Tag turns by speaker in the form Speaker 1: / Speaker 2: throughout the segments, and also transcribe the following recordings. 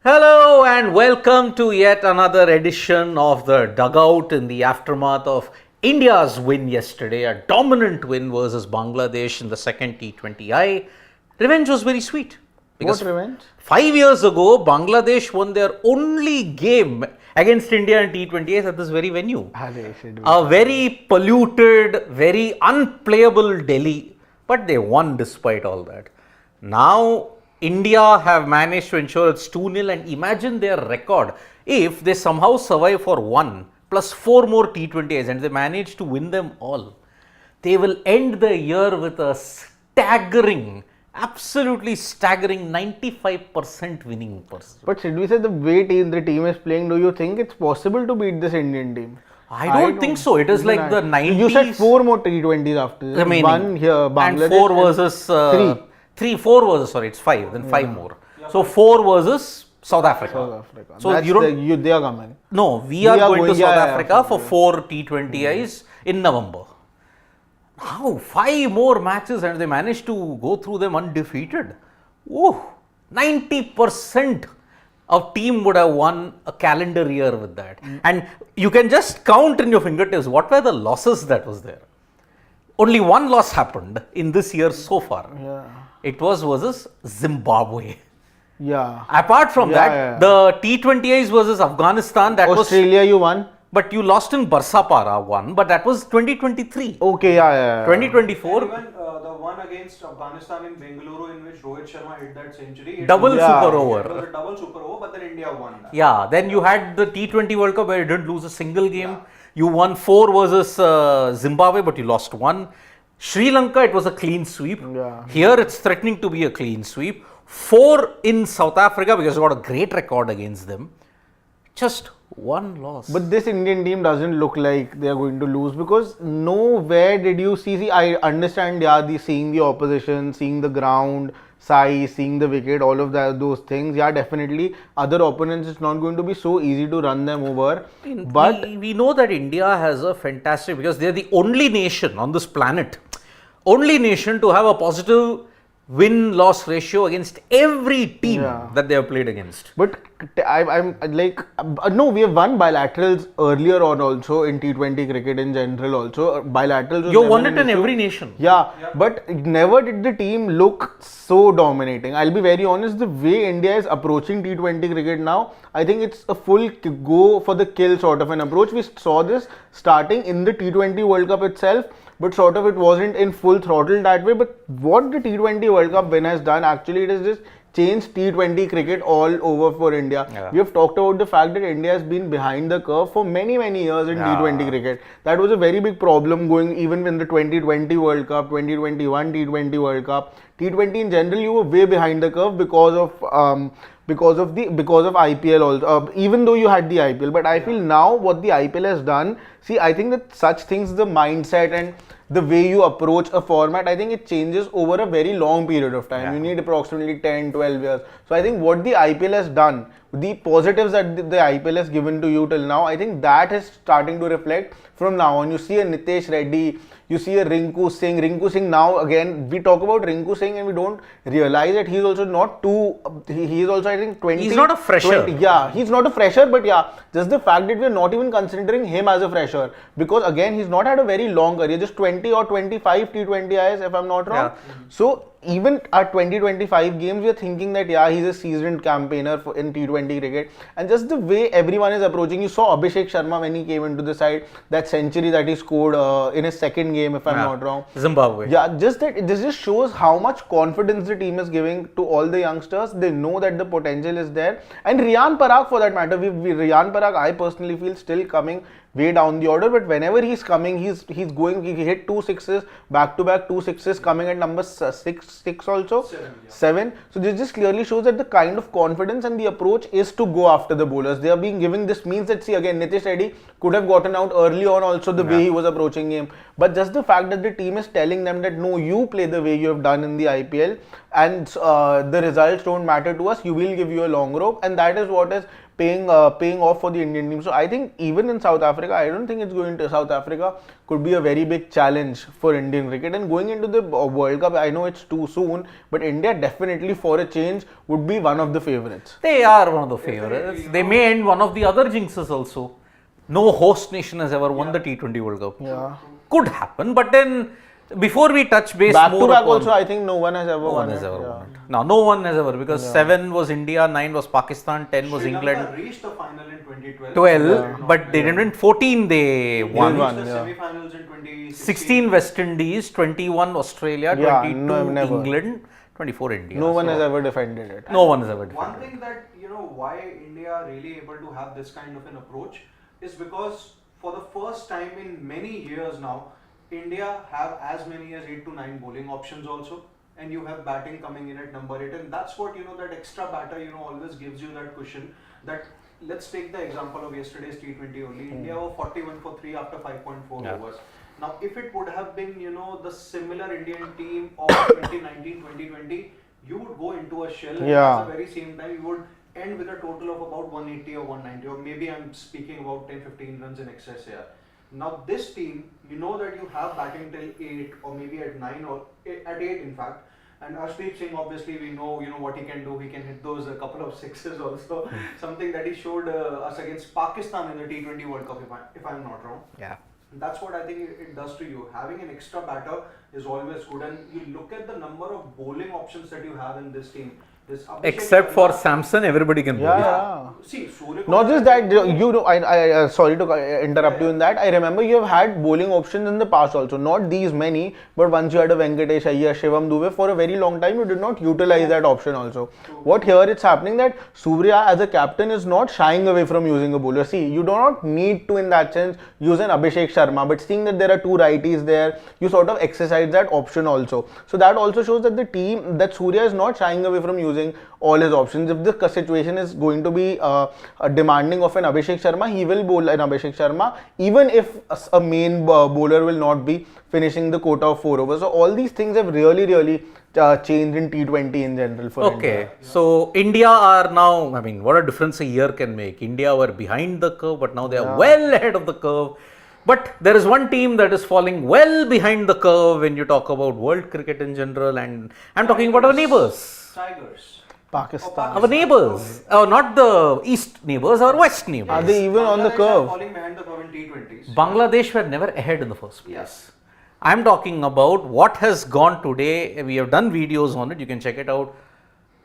Speaker 1: Hello and welcome to yet another edition of the Dugout in the aftermath of India's win yesterday, a dominant win versus Bangladesh in the second T20I. Revenge was very sweet.
Speaker 2: What revenge?
Speaker 1: 5 years ago, Bangladesh won their only game against India in T20Is at this very venue. A very polluted, very unplayable Delhi, but they won despite all that. Now, India have managed to ensure it's 2-0, and imagine their record if they somehow survive for 1 plus 4 more T20Is and they manage to win them all. They will end the year with a staggering, absolutely staggering 95% winning percentage.
Speaker 2: But should we say the way the team is playing, do you think it's possible to beat this Indian team?
Speaker 1: I don't think so. It is like the 90s.
Speaker 2: You said 4 more T20s after this.
Speaker 1: Remaining.
Speaker 2: 1 here, Bangladesh.
Speaker 1: And 4 versus... 4 versus, sorry, it's 5, then 5 more. So 4 versus South Africa. So
Speaker 2: they are coming.
Speaker 1: No, we are going to South Africa for 4 T20Is in November. Now, 5 more matches and they managed to go through them undefeated. Oh, 90% of team would have won a calendar year with that. And you can just count in your fingertips what were the losses that was there. Only 1 loss happened in this year so far. It was versus Zimbabwe. Apart from that, the T20Is versus Afghanistan, that
Speaker 2: Australia you won.
Speaker 1: But you lost in Barsapara one, but that was 2023.
Speaker 2: Okay,
Speaker 1: 2024.
Speaker 3: Even the one against Afghanistan in Bengaluru, in which Rohit Sharma hit that century.
Speaker 1: Double super over.
Speaker 3: It was a double super over, but then India won that.
Speaker 1: Yeah, then you had the T20 World Cup where you didn't lose a single game. You won 4 versus Zimbabwe, but you lost 1. Sri Lanka, it was a clean sweep. Here, it's threatening to be a clean sweep. 4 in South Africa because you got a great record against them. Just 1 loss.
Speaker 2: But this Indian team doesn't look like they are going to lose because nowhere did you see. I understand, seeing the opposition, seeing the ground size, seeing the wicket, all of those things. Yeah, definitely. Other opponents, it's not going to be so easy to run them over. But
Speaker 1: we know that India has a fantastic, because they are the only nation on this planet, only nation to have a positive win-loss ratio against every team that they have played against.
Speaker 2: But I'm like, no, we have won bilaterals earlier on also in T20 cricket in general also. Bilaterals.
Speaker 1: You won it in every nation.
Speaker 2: But never did the team look so dominating. I'll be very honest, the way India is approaching T20 cricket now, I think it's a full go for the kill sort of an approach. We saw this starting in the T20 World Cup itself. But sort of it wasn't in full throttle that way. But what the T20 World Cup win has done, actually, it has just changed T20 cricket all over for India. We have talked about the fact that India has been behind the curve for many years in T20 cricket. That was a very big problem going even in the 2020 World Cup, 2021 T20 World Cup. T20 in general, you were way behind the curve because of IPL also, even though you had the IPL. But I feel now what the IPL has done, I think that such things, the mindset and the way you approach a format, I think it changes over a very long period of time. You need approximately 10, 12 years. So I think what the IPL has done, the positives that the IPL has given to you till now, I think that is starting to reflect from now on. You see a Nitesh Reddy, you see a Rinku Singh. Rinku Singh now, again, we talk about Rinku Singh and we don't realize that he's also not too, he is also, I think, 20.
Speaker 1: He's not a fresher.
Speaker 2: 20, he's not a fresher, but just the fact that we're not even considering him as a fresher, because again, he's not had a very long career, just 20 or 25 T20Is if I'm not wrong. So even at 20-25 games, we are thinking that he's a seasoned campaigner in T20 cricket. And just the way everyone is approaching, you saw Abhishek Sharma when he came into the side, that century that he scored in his second game, if I'm not wrong.
Speaker 1: Zimbabwe.
Speaker 2: Just that this just shows how much confidence the team is giving to all the youngsters. They know that the potential is there. And Riyan Parag, for that matter, Riyan Parag, I personally feel still coming way down the order, but whenever he's coming, he's going, he hit 2 sixes, back-to-back 2 sixes, coming at number 6 also, 7. So this just clearly shows that the kind of confidence and the approach is to go after the bowlers. They are being given, this means that, again, Nitish Reddy could have gotten out early on also the way he was approaching game, but just the fact that the team is telling them that no, you play the way you have done in the IPL and the results don't matter to us, you will give you a long rope, and that is what is paying off for the Indian team. So I think even in South Africa, I don't think it's going to South Africa could be a very big challenge for Indian cricket. And going into the World Cup, I know it's too soon, but India definitely for a change would be one of the favorites.
Speaker 1: They are one of the favorites. They may end one of the other jinxes also. No host nation has ever won the T20 World Cup.
Speaker 2: Yeah.
Speaker 1: Could happen, but then before we touch base
Speaker 2: Back
Speaker 1: more
Speaker 2: to back
Speaker 1: upon-
Speaker 2: also, I think no one has ever
Speaker 1: No
Speaker 2: won
Speaker 1: one has
Speaker 2: it.
Speaker 1: ever
Speaker 2: Yeah.
Speaker 1: won it. No, no one has ever, because 7 was India, 9 was Pakistan, 10 was
Speaker 3: Sri Lanka
Speaker 1: England,
Speaker 3: reached the final in 2012.
Speaker 1: 12, but they didn't win. 14 they won.
Speaker 2: won.
Speaker 3: Reached the
Speaker 2: yeah.
Speaker 3: semi-finals in 2016.
Speaker 1: 16 West Indies, 21 Australia,
Speaker 2: Yeah,
Speaker 1: 22
Speaker 2: no, never.
Speaker 1: England, 24 India.
Speaker 2: No one
Speaker 1: So,
Speaker 2: has ever defended it.
Speaker 1: No one has ever
Speaker 3: One
Speaker 1: defended.
Speaker 3: thing that, why India are really able to have this kind of an approach is because for the first time in many years now, India have as many as 8 to 9 bowling options also, and you have batting coming in at number 8, and that's what, that extra batter, always gives you that cushion. That, let's take the example of yesterday's T20 only. India were 41 for 3 after 5.4
Speaker 1: Yeah.
Speaker 3: overs. Now, if it would have been, the similar Indian team of 2019-2020, you would go into a shell, and
Speaker 2: Yeah.
Speaker 3: at the very same time, you would end with a total of about 180 or 190, or maybe I'm speaking about 10-15 runs in excess here. Now, this team, that you have batting till 8 or maybe at 9 or at 8 in fact. And Arshdeep Singh, obviously, we know what he can do. He can hit those a couple of sixes also. Something that he showed us against Pakistan in the T20 World Cup, if I'm not wrong.
Speaker 1: Yeah.
Speaker 3: That's what I think it does to you. Having an extra batter is always good, and you look at the number of bowling options that you have in this team. This Abhishek
Speaker 1: Except for
Speaker 3: Sharma-
Speaker 1: Samson, everybody can bowl.
Speaker 2: Yeah.
Speaker 3: See, Surya
Speaker 2: Not
Speaker 3: Kumar-
Speaker 2: just that, I sorry to interrupt you in that. I remember you have had bowling options in the past also. Not these many, but once you had a Venkatesh Iyer, Shivam Dube, for a very long time you did not utilize that option also. What here it's happening that Surya as a captain is not shying away from using a bowler. See, you do not need to in that sense use an Abhishek Sharma, but seeing that there are 2 righties there, you sort of exercise that option also. So that also shows that the team, that Surya is not shying away from using all his options. If the situation is going to be demanding of an Abhishek Sharma, he will bowl an Abhishek Sharma, even if a main bowler will not be finishing the quota of 4 overs. So all these things have really changed in T20 in general for
Speaker 1: Okay,
Speaker 2: India.
Speaker 1: so India are now, what a difference a year can make. India were behind the curve, but now they are well ahead of the curve. But there is one team that is falling well behind the curve when you talk about world cricket in general, and I'm talking about our neighbors.
Speaker 3: Tigers.
Speaker 2: Pakistan.
Speaker 1: Our neighbors, not the east neighbors, our west neighbors.
Speaker 2: Are they even on the
Speaker 3: Bangladesh are
Speaker 2: curve?
Speaker 3: falling behind the curve in T20s.
Speaker 1: Bangladesh were never ahead in the first place.
Speaker 3: Yes.
Speaker 1: I'm talking about what has gone today. We have done videos on it. You can check it out.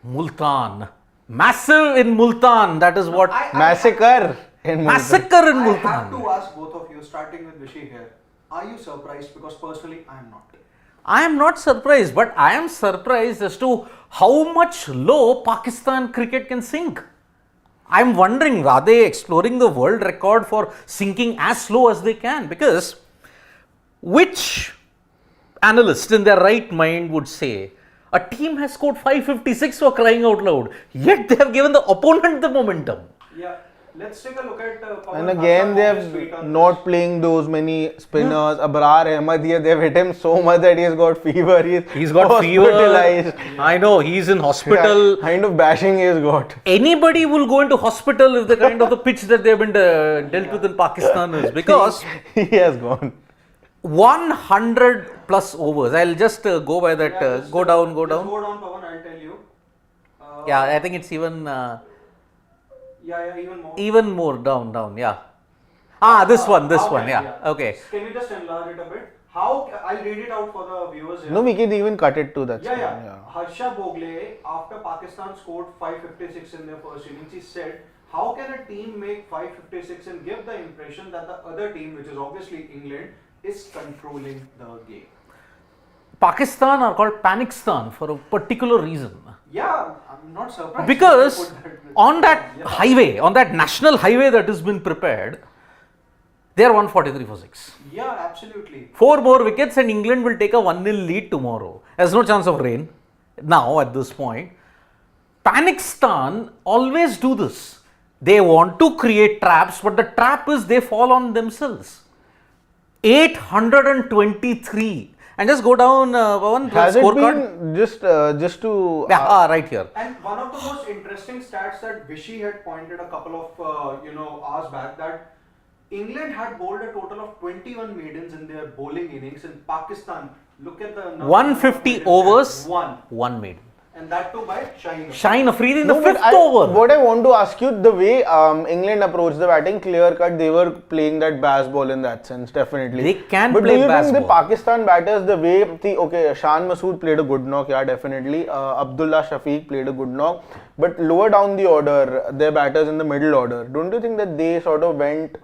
Speaker 1: Multan. Massive in Multan. That is what.
Speaker 2: Massacre in Multan.
Speaker 1: Massacre in
Speaker 3: I have
Speaker 1: Multan.
Speaker 3: to ask both of you, starting with Vishy here. Are you surprised? Because personally, I am not.
Speaker 1: I am not surprised, but I am surprised as to how much low Pakistan cricket can sink. I'm wondering, are they exploring the world record for sinking as low as they can? Because which analyst in their right mind would say a team has scored 556 for crying out loud, yet they have given the opponent the momentum?
Speaker 3: Yeah. Let's take a look at Pawan
Speaker 2: And again,
Speaker 3: Bhatta
Speaker 2: they
Speaker 3: on his tweet
Speaker 2: have
Speaker 3: on
Speaker 2: not
Speaker 3: this.
Speaker 2: playing those many spinners. Abrar Ahmed here, they've hit him so much that he has got fever.
Speaker 1: He's got
Speaker 2: hospitalized.
Speaker 1: fever. I know, he's in hospital.
Speaker 2: Yeah, kind of bashing he has got.
Speaker 1: Anybody will go into hospital if the kind of the pitch that they've been dealt with in Pakistan is, because
Speaker 2: He has gone.
Speaker 1: 100 plus overs. I'll just go by that.
Speaker 3: Just,
Speaker 1: Go down,
Speaker 3: just
Speaker 1: down.
Speaker 3: Go down, Pawan, I'll tell you.
Speaker 1: Yeah, I think it's even
Speaker 3: Even more.
Speaker 1: even more down. Yeah. This one.
Speaker 3: Okay,
Speaker 1: Yeah. Okay.
Speaker 3: Can you just enlarge it a bit? I'll read it out for the viewers here.
Speaker 2: No, we can even cut it to that.
Speaker 3: Yeah,
Speaker 2: screen,
Speaker 3: yeah. Harsha Bogle, after Pakistan scored 556 in their first innings, he said, how can a team make 556 and give the impression that the other team, which is obviously England, is controlling the game?
Speaker 1: Pakistan are called Panikistan for a particular reason.
Speaker 3: Yeah, I'm not surprised.
Speaker 1: Because
Speaker 3: Put that-
Speaker 1: on that
Speaker 3: Yeah.
Speaker 1: highway, on that national highway that has been prepared, they are 143 for 6.
Speaker 3: Yeah, absolutely.
Speaker 1: 4 more wickets and England will take a 1-0 lead tomorrow. There's no chance of rain now at this point. Panikistan always do this. They want to create traps, but the trap is they fall on themselves. 823. And just go down one
Speaker 2: Has it
Speaker 1: scorecard.
Speaker 2: been just to
Speaker 1: Yeah, right here.
Speaker 3: And one of the most interesting stats that Vishy had pointed a couple of hours back, that England had bowled a total of 21 maidens in their bowling innings. In Pakistan, look at the number
Speaker 1: 150 overs,
Speaker 3: one
Speaker 1: maiden.
Speaker 3: and that too by Shaheen.
Speaker 1: Shaheen Afridi in the
Speaker 2: No, but
Speaker 1: fifth over.
Speaker 2: What I want to ask you, the way England approached the batting, clear cut, they were playing that bass ball in that sense, definitely.
Speaker 1: They can
Speaker 2: but
Speaker 1: play
Speaker 2: do you
Speaker 1: bass
Speaker 2: think
Speaker 1: ball.
Speaker 2: the Pakistan batters, the way, Shan Masood played a good knock, yeah, definitely. Abdullah Shafiq played a good knock. But lower down the order, their batters in the middle order, don't you think that they sort of went,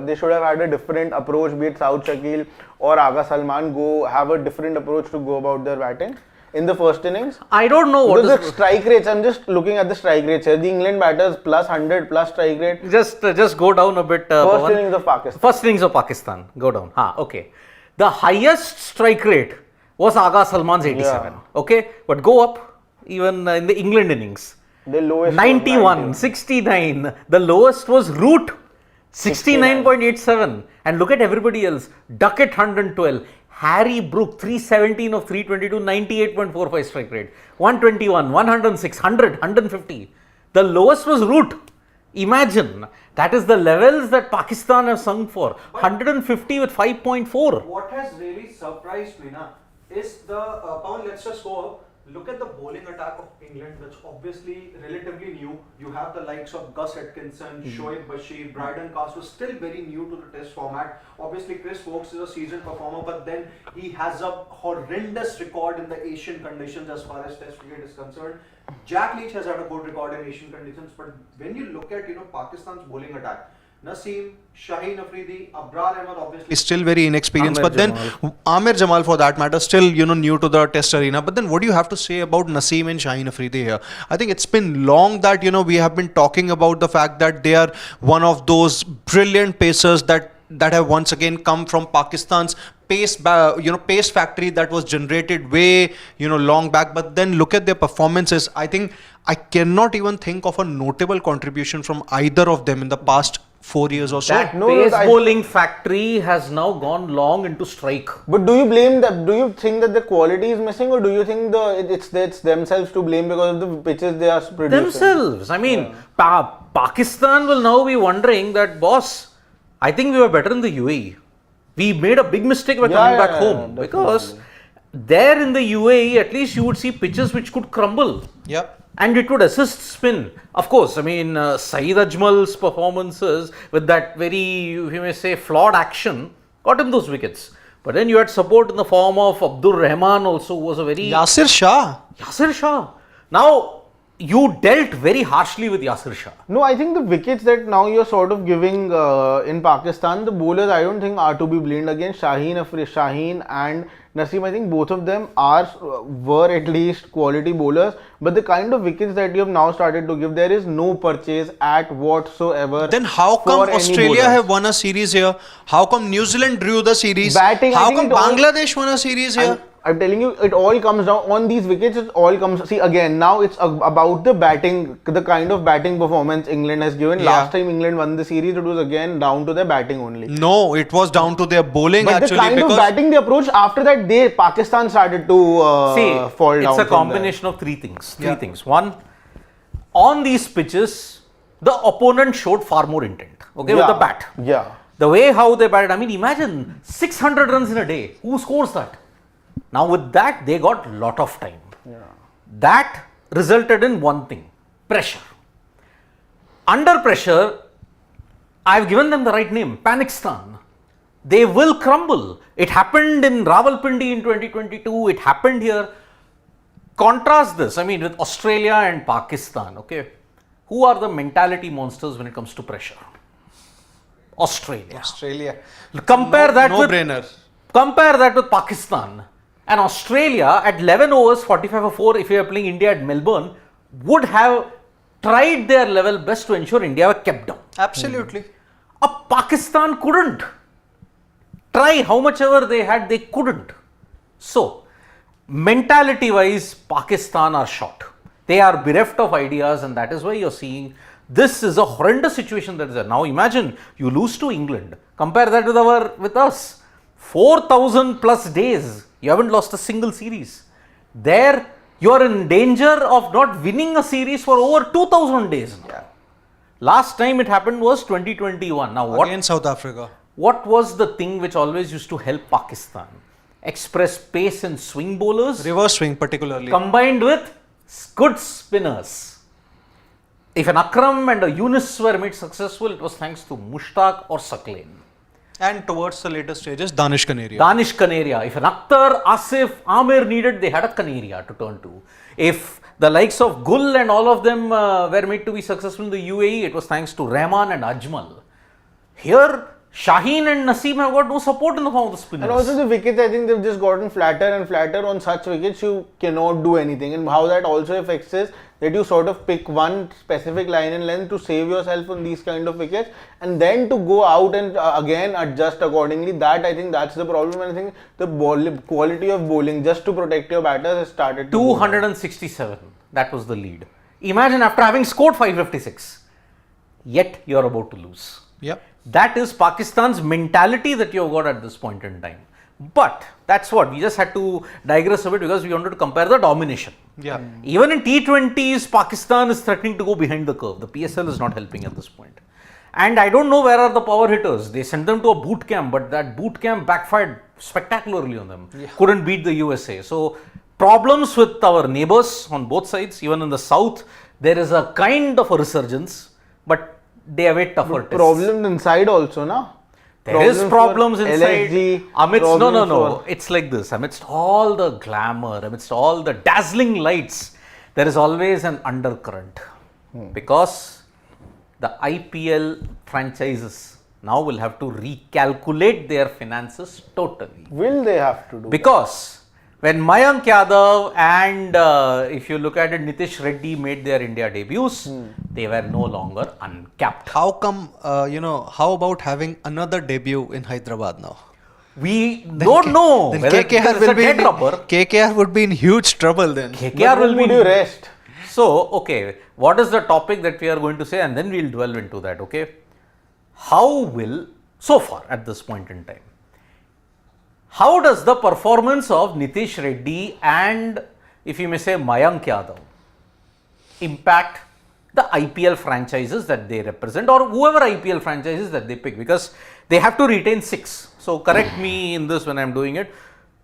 Speaker 2: they should have had a different approach, be it Saud Shakil or Aga Salman, have a different approach to go about their batting? In the first innings?
Speaker 1: I don't know what
Speaker 2: Because
Speaker 1: is
Speaker 2: the strike rates, I'm just looking at the strike rates here. The England batters plus 100 plus strike rate.
Speaker 1: just go down a bit.
Speaker 2: First
Speaker 1: Pawan.
Speaker 2: innings of Pakistan.
Speaker 1: First innings of Pakistan. Go down. Okay. The highest strike rate was Aga Salman's 87.
Speaker 2: Yeah.
Speaker 1: Okay. But go up even in the England innings.
Speaker 2: The lowest was
Speaker 1: 91, 69. The lowest was Root, 69.87. And look at everybody else. Duckett 112. Harry Brook 317 of 322, 98.45 strike rate. 121, 106, 100, 150. The lowest was Root. Imagine, that is the levels that Pakistan have sung for. 150 with 5.4.
Speaker 3: What has really surprised me is the Pawan, let's just go up. Look at the bowling attack of England, that's obviously relatively new. You have the likes of Gus Atkinson, Shoaib Bashir, Bryden Cast was still very new to the test format. Obviously, Chris Wokes is a seasoned performer, but then he has a horrendous record in the Asian conditions as far as test cricket is concerned. Jack Leach has had a good record in Asian conditions, but when you look at Pakistan's bowling attack, Naseem, Shaheen Afridi, Abrar Ahmed obviously
Speaker 4: is still very inexperienced,
Speaker 1: Amir
Speaker 4: but then Amir Jamal for that matter still new to the test arena. But then what do you have to say about Naseem and Shaheen Afridi here? I think it's been long that we have been talking about the fact that they are one of those brilliant pacers that have once again come from Pakistan's pace factory that was generated way long back. But then look at their performances. I think I cannot even think of a notable contribution from either of them in the past 4 years or so.
Speaker 1: Pace bowling factory has now gone long into strike.
Speaker 2: But do you blame them? Do you think that the quality is missing, or do you think it's themselves to blame because of the pitches they are producing?
Speaker 1: Themselves. I mean, Pakistan will now be wondering that, boss, I think we were better in the UAE. We made a big mistake by coming back home.
Speaker 2: Definitely.
Speaker 1: Because there in the UAE, at least you would see pitches which could crumble.
Speaker 4: Yeah.
Speaker 1: And it would assist spin. Of course, I mean, Saeed Ajmal's performances with that very, you may say, flawed action got him those wickets. But then you had support in the form of Abdur Rahman also, who was a very...
Speaker 4: Yasir Shah.
Speaker 1: Now, you dealt very harshly with Yasir Shah.
Speaker 2: No, I think the wickets that now you're sort of giving in Pakistan, the bowlers I don't think are to be blamed against. Shaheen and Naseem, I think both of them were at least quality bowlers, but the kind of wickets that you have now started to give, there is no purchase at whatsoever.
Speaker 4: Then how come Australia have won a series here? How come New Zealand drew the series?
Speaker 2: Batting,
Speaker 4: how come Bangladesh won a series here?
Speaker 2: I'm telling you, it all comes down on these wickets. It all comes. See, again, now it's about the batting, the kind of batting performance England has given.
Speaker 4: Yeah.
Speaker 2: Last time England won the series, it was again down to their batting only.
Speaker 4: No, it was down to their bowling
Speaker 2: But
Speaker 4: actually.
Speaker 2: the kind of batting they approached, after that, Pakistan started to fall down.
Speaker 1: It's a combination of three things. One, on these pitches, the opponent showed far more intent. Okay, with the bat.
Speaker 2: Yeah.
Speaker 1: The way how they batted. I mean, imagine 600 runs in a day. Who scores that? Now with that, they got lot of time.
Speaker 2: Yeah.
Speaker 1: That resulted in one thing, pressure. Under pressure, I've given them the right name, Panikistan. They will crumble. It happened in Rawalpindi in 2022. It happened here. Contrast this, I mean, with Australia and Pakistan, okay? Who are the mentality monsters when it comes to pressure? Australia. Compare that with Pakistan. And Australia at 11 overs, 45 for 4, if you are playing India at Melbourne, would have tried their level best to ensure India were kept down.
Speaker 4: Absolutely.
Speaker 1: Pakistan couldn't. Try how much ever they had, they couldn't. So, mentality wise, Pakistan are short. They are bereft of ideas, and that is why you're seeing this is a horrendous situation that is there. Now imagine you lose to England. Compare that with us. 4,000 plus days You haven't lost a single series. There, you are in danger of not winning a series for over 2000 days now.
Speaker 2: Yeah.
Speaker 1: Last time it happened was 2021. Now,
Speaker 4: Against South Africa.
Speaker 1: what was the thing which always used to help Pakistan? Express pace and swing bowlers
Speaker 4: Reverse swing particularly.
Speaker 1: combined with good spinners. If an Akram and a Yunus were made successful, it was thanks to Mushtaq or Sakleen.
Speaker 4: And towards the later stages, Danish Kanaria.
Speaker 1: Danish Kanaria. If an Akhtar, Asif, Amir needed, they had a Kanaria to turn to. If the likes of Gul and all of them were made to be successful in the UAE, it was thanks to Rahman and Ajmal. Here, Shaheen and Naseem have got no support in the form of the spinners.
Speaker 2: And also the wickets, I think they've just gotten flatter and flatter. On such wickets, you cannot do anything. And how that also affects is that you sort of pick one specific line and length to save yourself on these kind of wickets, and then to go out and again adjust accordingly. That, I think, that's the problem. And I think the quality of bowling just to protect your batters has started to
Speaker 1: 267. That was the lead. Imagine after having scored 556, yet you're about to lose.
Speaker 4: Yep.
Speaker 1: That is Pakistan's mentality that you've got at this point in time. But that's what we just had to digress a bit because we wanted to compare the domination.
Speaker 4: Yeah.
Speaker 1: Even in T20s, Pakistan is threatening to go behind the curve. The PSL is not helping at this point. And I don't know where are the power hitters. They sent them to a boot camp, but that boot camp backfired spectacularly on them. Yeah. Couldn't beat the USA. So problems with our neighbors on both sides. Even in the south, there is a kind of a resurgence, but they await tougher tests.
Speaker 2: Problems inside also, na?
Speaker 1: There is problems inside.
Speaker 2: LSG,
Speaker 1: Amidst, no. It's like this. Amidst all the glamour, amidst all the dazzling lights, there is always an undercurrent. Because the IPL franchises now will have to recalculate their finances totally.
Speaker 2: Will they have to do?
Speaker 1: Because when Mayank Yadav and if you look at it, Nitish Reddy made their India debuts, they were no longer uncapped.
Speaker 4: How come, how about having another debut in Hyderabad now?
Speaker 1: We don't know
Speaker 4: Then
Speaker 1: whether
Speaker 4: KKR would be in huge trouble then.
Speaker 1: KKR will
Speaker 2: Would
Speaker 1: be
Speaker 2: you rest?
Speaker 1: So, okay, what is the topic that we are going to say, and then we'll delve into that, okay? How will, so far at this point in time, how does the performance of Nitish Reddy and, if you may say, Mayank Yadav impact the IPL franchises that they represent, or whoever IPL franchises that they pick? Because they have to retain 6. So, correct me in this when I am doing it.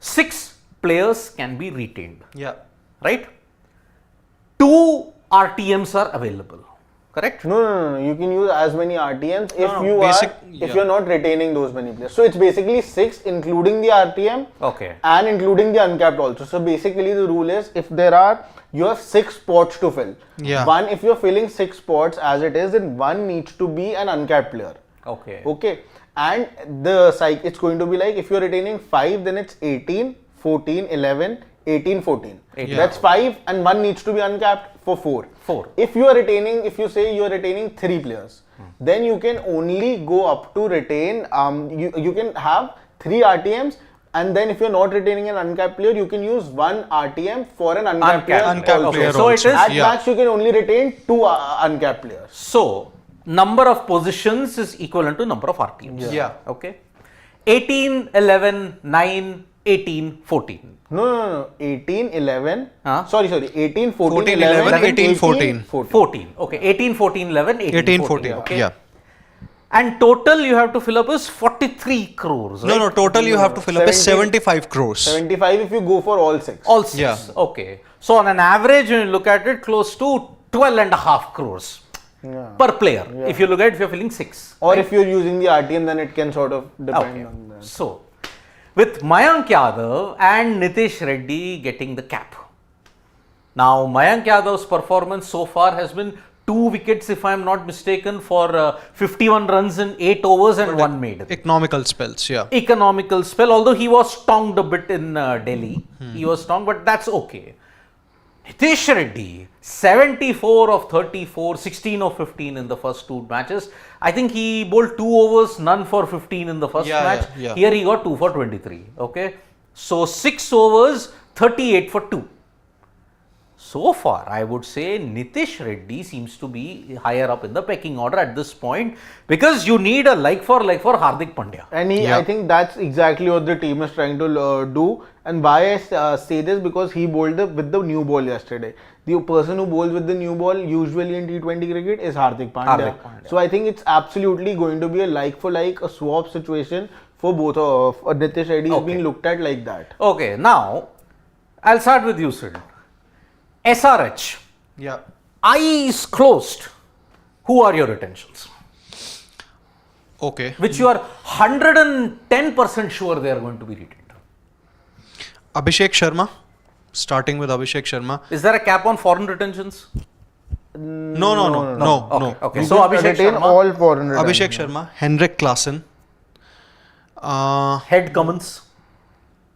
Speaker 1: 6 players can be retained.
Speaker 4: Yeah.
Speaker 1: Right? 2 RTMs are available. Correct?
Speaker 2: No. You can use as many RTMs if you're not retaining those many players. So it's basically 6 including the RTM and including the uncapped also. So basically the rule is if you have 6 spots to fill.
Speaker 4: Yeah.
Speaker 2: One, if you're filling 6 spots as it is, then one needs to be an uncapped player. Okay. And it's going to be like if you're retaining 5, then it's 18, 14, 11, 18, 14. That's 5 and one needs to be uncapped for 4. If you say you are retaining 3 players, then you can only go up to retain, you can have 3 RTMs, and then if you're not retaining an uncapped player, you can use 1 RTM for an uncapped player.
Speaker 1: So it is
Speaker 2: at max you can only retain 2 uncapped players.
Speaker 1: So number of positions is equivalent to number of RTMs.
Speaker 4: Yeah.
Speaker 1: Okay. 18, 11, 9, 18, 14.
Speaker 2: No. 18, 11. Sorry. 18, 14,
Speaker 4: 14,
Speaker 2: 11,
Speaker 4: 11, 18, 14.
Speaker 1: 14. Okay. 18, 14, 11, 18, 14. Okay.
Speaker 4: Yeah.
Speaker 1: And total you have to fill up is 43 crores. Right?
Speaker 4: No. Total you have to fill up is 75 crores.
Speaker 2: 75 if you go for all 6.
Speaker 1: All 6.
Speaker 4: Yeah.
Speaker 1: Okay. So on an average, when you look at it, close to 12.5 crores per player. If you look at it, if you're filling 6.
Speaker 2: Or if you're using the RTM, then it can sort of depend on that.
Speaker 1: So, with Mayank Yadav and Nitish Reddy getting the cap. Now, Mayank Yadav's performance so far has been 2 wickets, if I am not mistaken, for 51 runs in 8 overs and 1 made.
Speaker 4: Economical spells, yeah.
Speaker 1: Economical spell, although he was tongued a bit in Delhi. He was tongued, but that's okay. Nitish Reddy, 74 of 34, 16 of 15 in the first 2 matches. I think he bowled 2 overs, none for 15 in the first match.
Speaker 4: Yeah.
Speaker 1: Here he got 2 for 23. Okay. So 6 overs, 38 for 2. So far, I would say Nitish Reddy seems to be higher up in the pecking order at this point because you need a like for Hardik Pandya.
Speaker 2: And I think that's exactly what the team is trying to do. And why I say this, because he bowled with the new ball yesterday. The person who bowls with the new ball usually in T20 cricket is Hardik Pandya. So I think it's absolutely going to be a like for like, a swap situation for both of Nitish Reddy is being looked at like that.
Speaker 1: Okay, now I'll start with you, Sid. SRH.
Speaker 4: Yeah.
Speaker 1: Eyes closed. Who are your retentions?
Speaker 4: Okay.
Speaker 1: Which you are 110% sure they are going to be retained.
Speaker 4: Abhishek Sharma. Starting with Abhishek Sharma.
Speaker 1: Is there a cap on foreign retentions?
Speaker 4: No.
Speaker 1: Okay. So Abhishek
Speaker 2: retain
Speaker 1: Sharma,
Speaker 2: all foreign
Speaker 4: Abhishek
Speaker 2: retentions.
Speaker 4: Sharma, Henrik Klassen.
Speaker 1: head Cummins.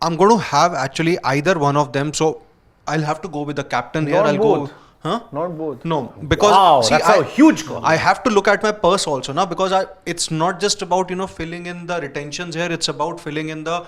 Speaker 4: I'm going to have actually either one of them. So I'll have to go with the captain here.
Speaker 2: Not
Speaker 4: I'll
Speaker 2: both.
Speaker 4: go. Huh?
Speaker 2: Not both.
Speaker 4: No, because
Speaker 1: Wow,
Speaker 4: see,
Speaker 1: that's a huge call.
Speaker 4: I have to look at my purse also now, because it's not just about filling in the retentions here. It's about filling in the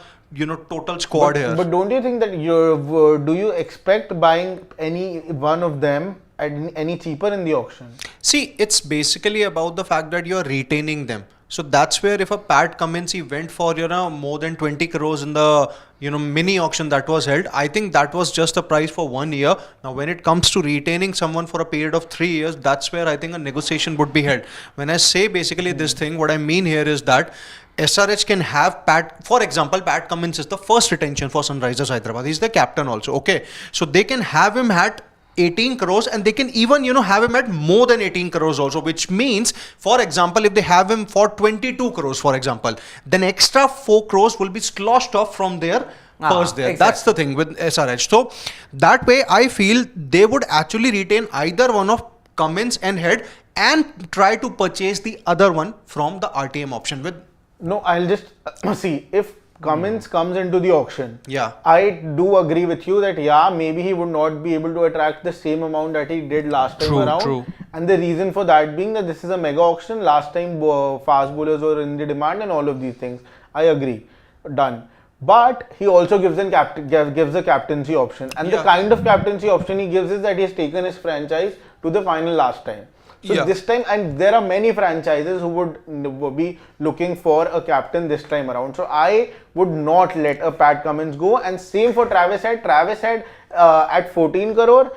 Speaker 4: total squad here.
Speaker 2: But don't you think that do you expect buying any one of them at any cheaper in the auction?
Speaker 4: See, it's basically about the fact that you're retaining them. So that's where if a Pat Cummins he went for more than 20 crores in the mini auction that was held, I think that was just the price for 1 year. Now when it comes to retaining someone for a period of 3 years, that's where I think a negotiation would be held. When I say basically this thing, what I mean here is that SRH can have for example, Pat Cummins is the first retention for Sunrisers Hyderabad. He's the captain also. Okay, so they can have him at 18 crores and they can even have him at more than 18 crores also, which means, for example, if they have him for 22 crores, for example, then extra 4 crores will be sloshed off from their purse there.
Speaker 1: Exactly.
Speaker 4: That's the thing with SRH. So that way I feel they would actually retain either one of Cummins and Head and try to purchase the other one from the RTM option with.
Speaker 2: No, I'll just see if Cummins comes into the auction.
Speaker 4: Yeah.
Speaker 2: I do agree with you that maybe he would not be able to attract the same amount that he did last time around.
Speaker 4: True.
Speaker 2: And the reason for that being that this is a mega auction. Last time fast bowlers were in the demand and all of these things. I agree. Done. But he also gives a captaincy option. And the kind of captaincy option he gives is that he has taken his franchise to the final last time. So this time, and there are many franchises who would be looking for a captain this time around. So I would not let a Pat Cummins go. And same for Travis Head. Travis Head at 14 crore.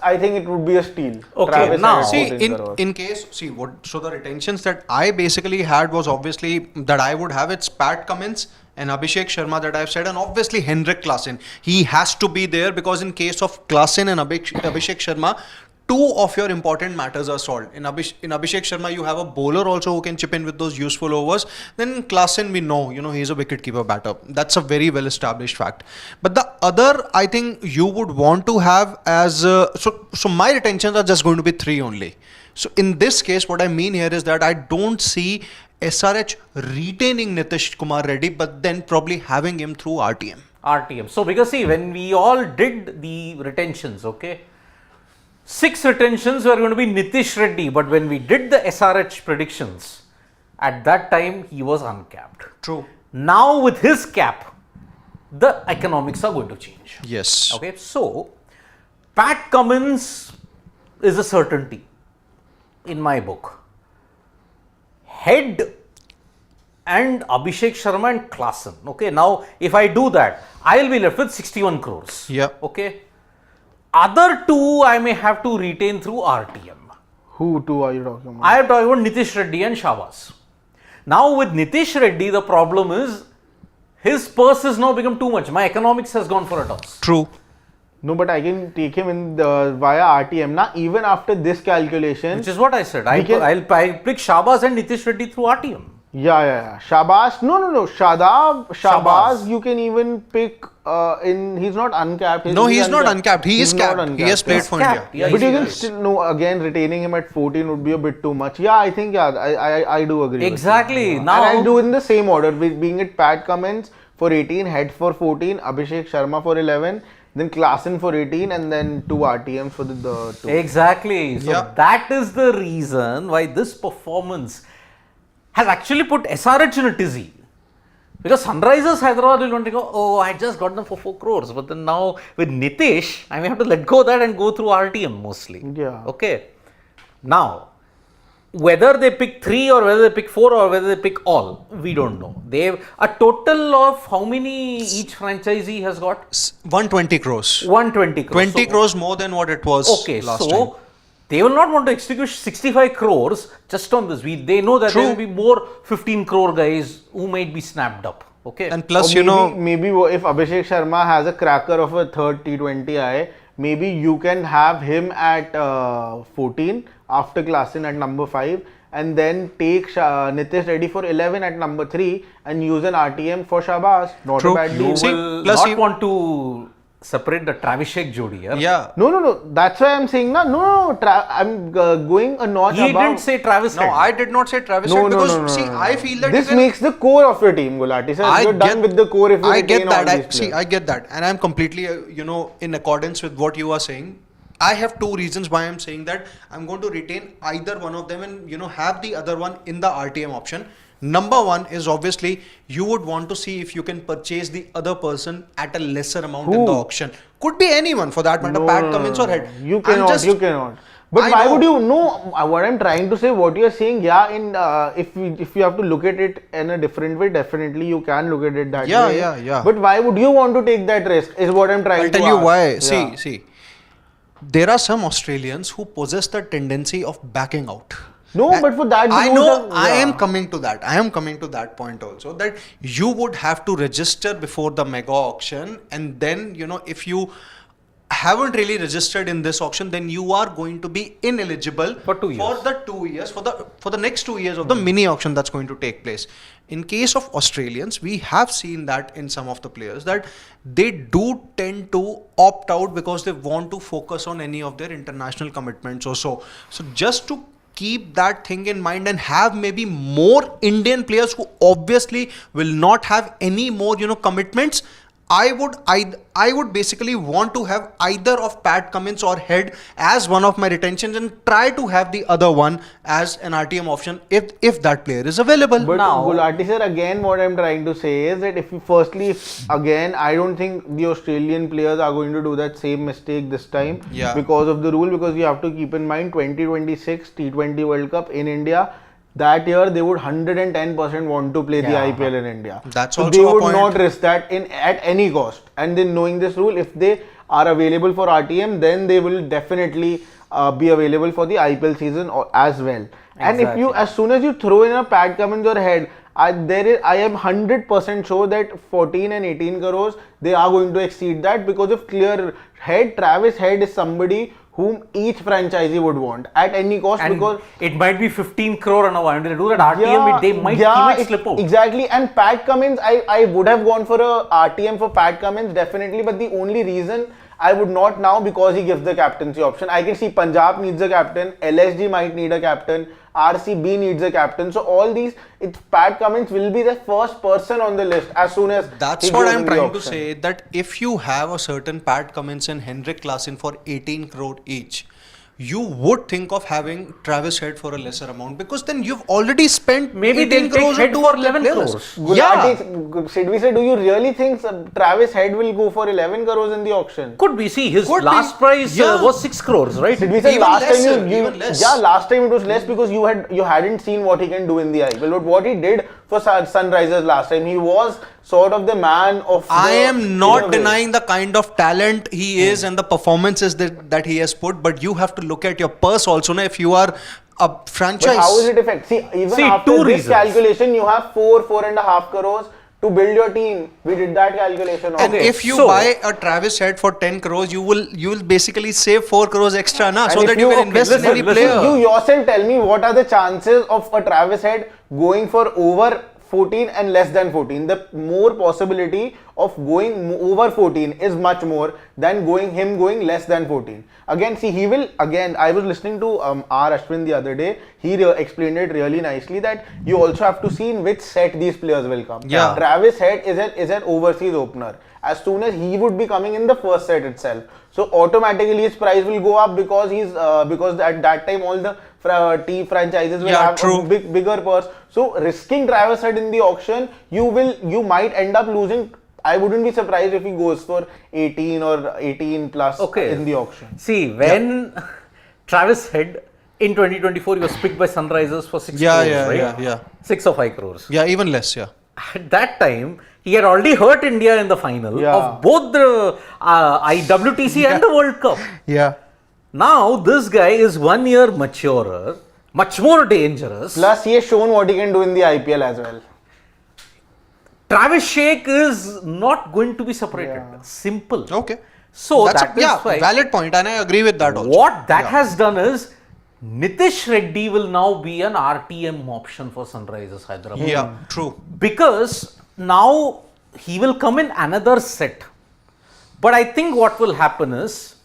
Speaker 2: I think it would be a steal.
Speaker 1: Okay,
Speaker 2: Travis
Speaker 1: now
Speaker 2: Head at
Speaker 4: See,
Speaker 2: 14 crore.
Speaker 4: in case, so the retentions that I basically had was obviously that I would have it's Pat Cummins and Abhishek Sharma that I've said, and obviously Henrik Klassen. He has to be there because in case of Klassen and Abhishek Sharma, 2 of your important matters are solved. In Abhishek Sharma, you have a bowler also who can chip in with those useful overs. Then Klassen, we know, he's a wicketkeeper batter. That's a very well established fact. But the other, I think you would want to have as so my retentions are just going to be 3 only. So in this case, what I mean here is that I don't see SRH retaining Nitish Kumar Reddy, but then probably having him through RTM.
Speaker 1: So because see, when we all did the retentions, okay, 6 retentions were going to be Nitish Reddy, but when we did the SRH predictions, at that time he was uncapped.
Speaker 4: True.
Speaker 1: Now with his cap, the economics are going to change.
Speaker 4: Yes.
Speaker 1: Okay, so Pat Cummins is a certainty in my book. Head and Abhishek Sharma and Klassen. Okay, now if I do that, I will be left with 61 crores.
Speaker 4: Yeah.
Speaker 1: Okay. Other 2 I may have to retain through RTM.
Speaker 2: Who 2 are you talking about?
Speaker 1: I am talking about Nitish Reddy and Shabazz. Now with Nitish Reddy, the problem is his purse has now become too much. My economics has gone for a toss.
Speaker 4: True.
Speaker 2: No, but I can take him in via RTM now. Even after this calculation,
Speaker 1: Which is what I said. I'll pick Shabazz and Nitish Reddy through RTM.
Speaker 2: Yeah. Shabazz. No. Shabazz.
Speaker 1: Shabazz.
Speaker 2: You can even pick he's not uncapped.
Speaker 4: No, he's not uncapped. He is
Speaker 2: He's not
Speaker 4: capped.
Speaker 2: uncapped.
Speaker 4: He has played
Speaker 1: He's
Speaker 4: for
Speaker 1: capped.
Speaker 4: India.
Speaker 1: Yeah,
Speaker 2: But you
Speaker 1: he's-
Speaker 2: can still again retaining him at 14 would be a bit too much. Yeah, I think I do agree.
Speaker 1: Exactly.
Speaker 2: With you.
Speaker 1: Now
Speaker 2: and I'll do it in the same order, with being it Pat Cummins for 18, Head for 14, Abhishek Sharma for 11, then Klassen for 18, and then 2 RTMs for the 2.
Speaker 1: Exactly. So
Speaker 4: Yeah.
Speaker 1: that is the reason why this performance has actually put SRH in a tizzy. Because Sunrisers Hyderabad will want to go, oh, I just got them for 4 crores. But then now with Nitish, I may have to let go of that and go through RTM mostly.
Speaker 2: Yeah.
Speaker 1: Okay. Now, whether they pick 3 or whether they pick 4 or whether they pick all, we don't know. They've a total of how many each franchisee has got?
Speaker 4: 120 crores.
Speaker 1: 120 crores.
Speaker 4: 20 crores more than what it was
Speaker 1: Okay,
Speaker 4: last
Speaker 1: so
Speaker 4: time.
Speaker 1: they will not want to execute 65 crores just on this. They know that
Speaker 4: True.
Speaker 1: there will be more 15 crore guys who might be snapped up. Okay.
Speaker 4: And plus,
Speaker 2: Or maybe if Abhishek Sharma has a cracker of a third T20I, maybe you can have him at 14 after Klassen at number 5 and then take Nitish Reddy for 11 at number 3 and use an RTM for Shabazz. Not
Speaker 4: True.
Speaker 2: a bad deal.
Speaker 1: You
Speaker 4: See,
Speaker 1: will
Speaker 4: plus
Speaker 1: not
Speaker 4: you-
Speaker 1: want to separate the Travis Sheikh jodi.
Speaker 4: Yeah.
Speaker 2: No. That's why I'm saying I'm going a notch
Speaker 1: He
Speaker 2: above.
Speaker 1: didn't say Travis
Speaker 4: No,
Speaker 1: Head.
Speaker 4: I did not say Travis
Speaker 2: No,
Speaker 4: Head
Speaker 2: no,
Speaker 4: because
Speaker 2: no, no,
Speaker 4: see,
Speaker 2: no, no.
Speaker 4: I feel that
Speaker 2: this
Speaker 4: even-
Speaker 2: makes the core of your team, Gulati sir. You're done with the core if you
Speaker 4: I
Speaker 2: retain
Speaker 4: get that.
Speaker 2: all these players.
Speaker 4: I get that, and I'm completely, in accordance with what you are saying. I have 2 reasons why I'm saying that. I'm going to retain either one of them and have the other one in the RTM option. Number 1 is obviously you would want to see if you can purchase the other person at a lesser amount in the auction. Could be anyone for that matter, Pat Cummins or Head.
Speaker 2: You
Speaker 4: I'm
Speaker 2: cannot.
Speaker 4: just-
Speaker 2: You cannot. But
Speaker 4: I
Speaker 2: why
Speaker 4: know.
Speaker 2: would you know what I'm trying to say? What you're saying, yeah. If you have to look at it in a different way, definitely you can look at it that
Speaker 4: Yeah,
Speaker 2: way.
Speaker 4: yeah.
Speaker 2: But why would you want to take that risk? Is what I'm trying
Speaker 4: I'll
Speaker 2: to
Speaker 4: tell you
Speaker 2: ask.
Speaker 4: why.
Speaker 2: Yeah.
Speaker 4: See, there are some Australians who possess the tendency of backing out.
Speaker 2: No, but for that,
Speaker 4: I
Speaker 2: you
Speaker 4: know.
Speaker 2: would have-
Speaker 4: I am
Speaker 2: yeah.
Speaker 4: coming to that. I am coming to that point also. That you would have to register before the mega auction, and then if you haven't really registered in this auction, then you are going to be ineligible
Speaker 1: For 2 years.
Speaker 4: for the 2 years for the next 2 years of the mini auction that's going to take place. In case of Australians, we have seen that in some of the players that they do tend to opt out because they want to focus on any of their international commitments or so. So just to keep that thing in mind and have maybe more Indian players who obviously will not have any more commitments, I would basically want to have either of Pat Cummins or Head as one of my retentions and try to have the other one as an RTM option if that player is available.
Speaker 2: But
Speaker 1: Now-
Speaker 2: Gulati sir, again, what I'm trying to say is that again, I don't think the Australian players are going to do that same mistake this time
Speaker 4: Yeah.
Speaker 2: because of the rule. Because you have to keep in mind 2026 T20 World Cup in India. That year they would 110% want to play the
Speaker 1: Yeah.
Speaker 2: IPL in India.
Speaker 4: That's
Speaker 2: so
Speaker 4: also
Speaker 2: they
Speaker 4: a
Speaker 2: would
Speaker 4: point.
Speaker 2: not risk that at any cost. And then knowing this rule, if they are available for RTM, then they will definitely be available for the IPL season as well. And if you,
Speaker 1: Exactly.
Speaker 2: as soon as you throw in a Pat Cummins or Head, I am 100% sure that 14 and 18 crores they are going to exceed that because of clear Head. Travis Head is somebody whom each franchisee would want at any cost
Speaker 1: And
Speaker 2: because
Speaker 1: it might be 15 crore and when they do that RTM, he might slip out.
Speaker 2: Exactly. And Pat Cummins, I would have gone for a RTM for Pat Cummins definitely, but the only reason I would not now because he gives the captaincy option. I can see Punjab needs a captain, LSG might need a captain, RCB needs a captain. So all these, Pat Cummins will be the first person on the list as soon as
Speaker 4: That's
Speaker 2: he
Speaker 4: what
Speaker 2: goes
Speaker 4: I'm
Speaker 2: in the
Speaker 4: trying to
Speaker 2: auction.
Speaker 4: say, that if you have a certain Pat Cummins and Henrik Klassen for 18 crore each, you would think of having Travis Head for a lesser amount because then you've already spent
Speaker 1: Maybe
Speaker 4: 18
Speaker 1: they'll take
Speaker 4: crores
Speaker 1: Head
Speaker 4: on
Speaker 1: for
Speaker 4: two of the
Speaker 1: 11
Speaker 4: players.
Speaker 1: crores.
Speaker 4: Yeah.
Speaker 2: Gulati, should we say, do you really think Travis Head will go for 11 crores in the auction?
Speaker 1: Could be. See, his
Speaker 4: Could be.
Speaker 1: last price
Speaker 4: Yeah.
Speaker 1: was 6 crores, right?
Speaker 2: Did we say
Speaker 4: Even
Speaker 2: last
Speaker 4: lesser,
Speaker 2: time
Speaker 4: even less.
Speaker 2: Yeah, last time it was less because you hadn't seen what he can do in the IPL. But what he did for Sunrisers last time, he was sort of the man of.
Speaker 4: I am
Speaker 2: in a
Speaker 4: not
Speaker 2: way.
Speaker 4: denying the kind of talent he is and the performances that he has put, but you have to look at your purse also. Now, if you are a franchise,
Speaker 2: But how is it effective? See,
Speaker 1: See,
Speaker 2: after
Speaker 1: two
Speaker 2: this
Speaker 1: reasons.
Speaker 2: calculation, you have 4.5 crores to build your team. We did that calculation.
Speaker 4: and
Speaker 2: also.
Speaker 4: if you
Speaker 1: so-
Speaker 4: buy a Travis Head for 10 crores, you will basically save 4 crores extra, na, so
Speaker 2: And
Speaker 4: that
Speaker 2: if
Speaker 4: you can
Speaker 2: okay,
Speaker 4: invest in any
Speaker 1: listen,
Speaker 4: player.
Speaker 2: You yourself tell me what are the chances of a Travis Head going for over 14 and less than 14. The more possibility of going over 14 is much more than going less than 14. Again, see, he will, again, I was listening to R. Ashwin the other day. He explained it really nicely that you also have to see in which set these players will come.
Speaker 4: Yeah.
Speaker 2: Travis Head is an overseas opener. As soon as he would be coming in the first set itself, so automatically his price will go up because because at that time all the T franchises will have a bigger purse. So risking Travis Head in the auction, you might end up losing. I wouldn't be surprised if he goes for 18 or 18 plus in the auction.
Speaker 1: See, when Travis Head in 2024 he was picked by Sunrisers for 6 crores, right?
Speaker 4: Yeah.
Speaker 1: 6 or 5 crores.
Speaker 4: Yeah, even less, yeah.
Speaker 1: At that time, he had already hurt India in the final of both the IWTC and the World Cup.
Speaker 4: Yeah.
Speaker 1: Now, this guy is 1 year maturer, much more dangerous.
Speaker 2: Plus, he has shown what he can do in the IPL as well.
Speaker 1: Travis Sheikh is not going to be separated. Simple.
Speaker 4: Okay.
Speaker 1: So,
Speaker 4: that's
Speaker 1: that is why.
Speaker 4: Valid point, and I agree with that also.
Speaker 1: What that has done is, Nitish Reddy will now be an RTM option for Sunrisers Hyderabad.
Speaker 4: Yeah, true.
Speaker 1: Because now he will come in another set. But I think what will happen is,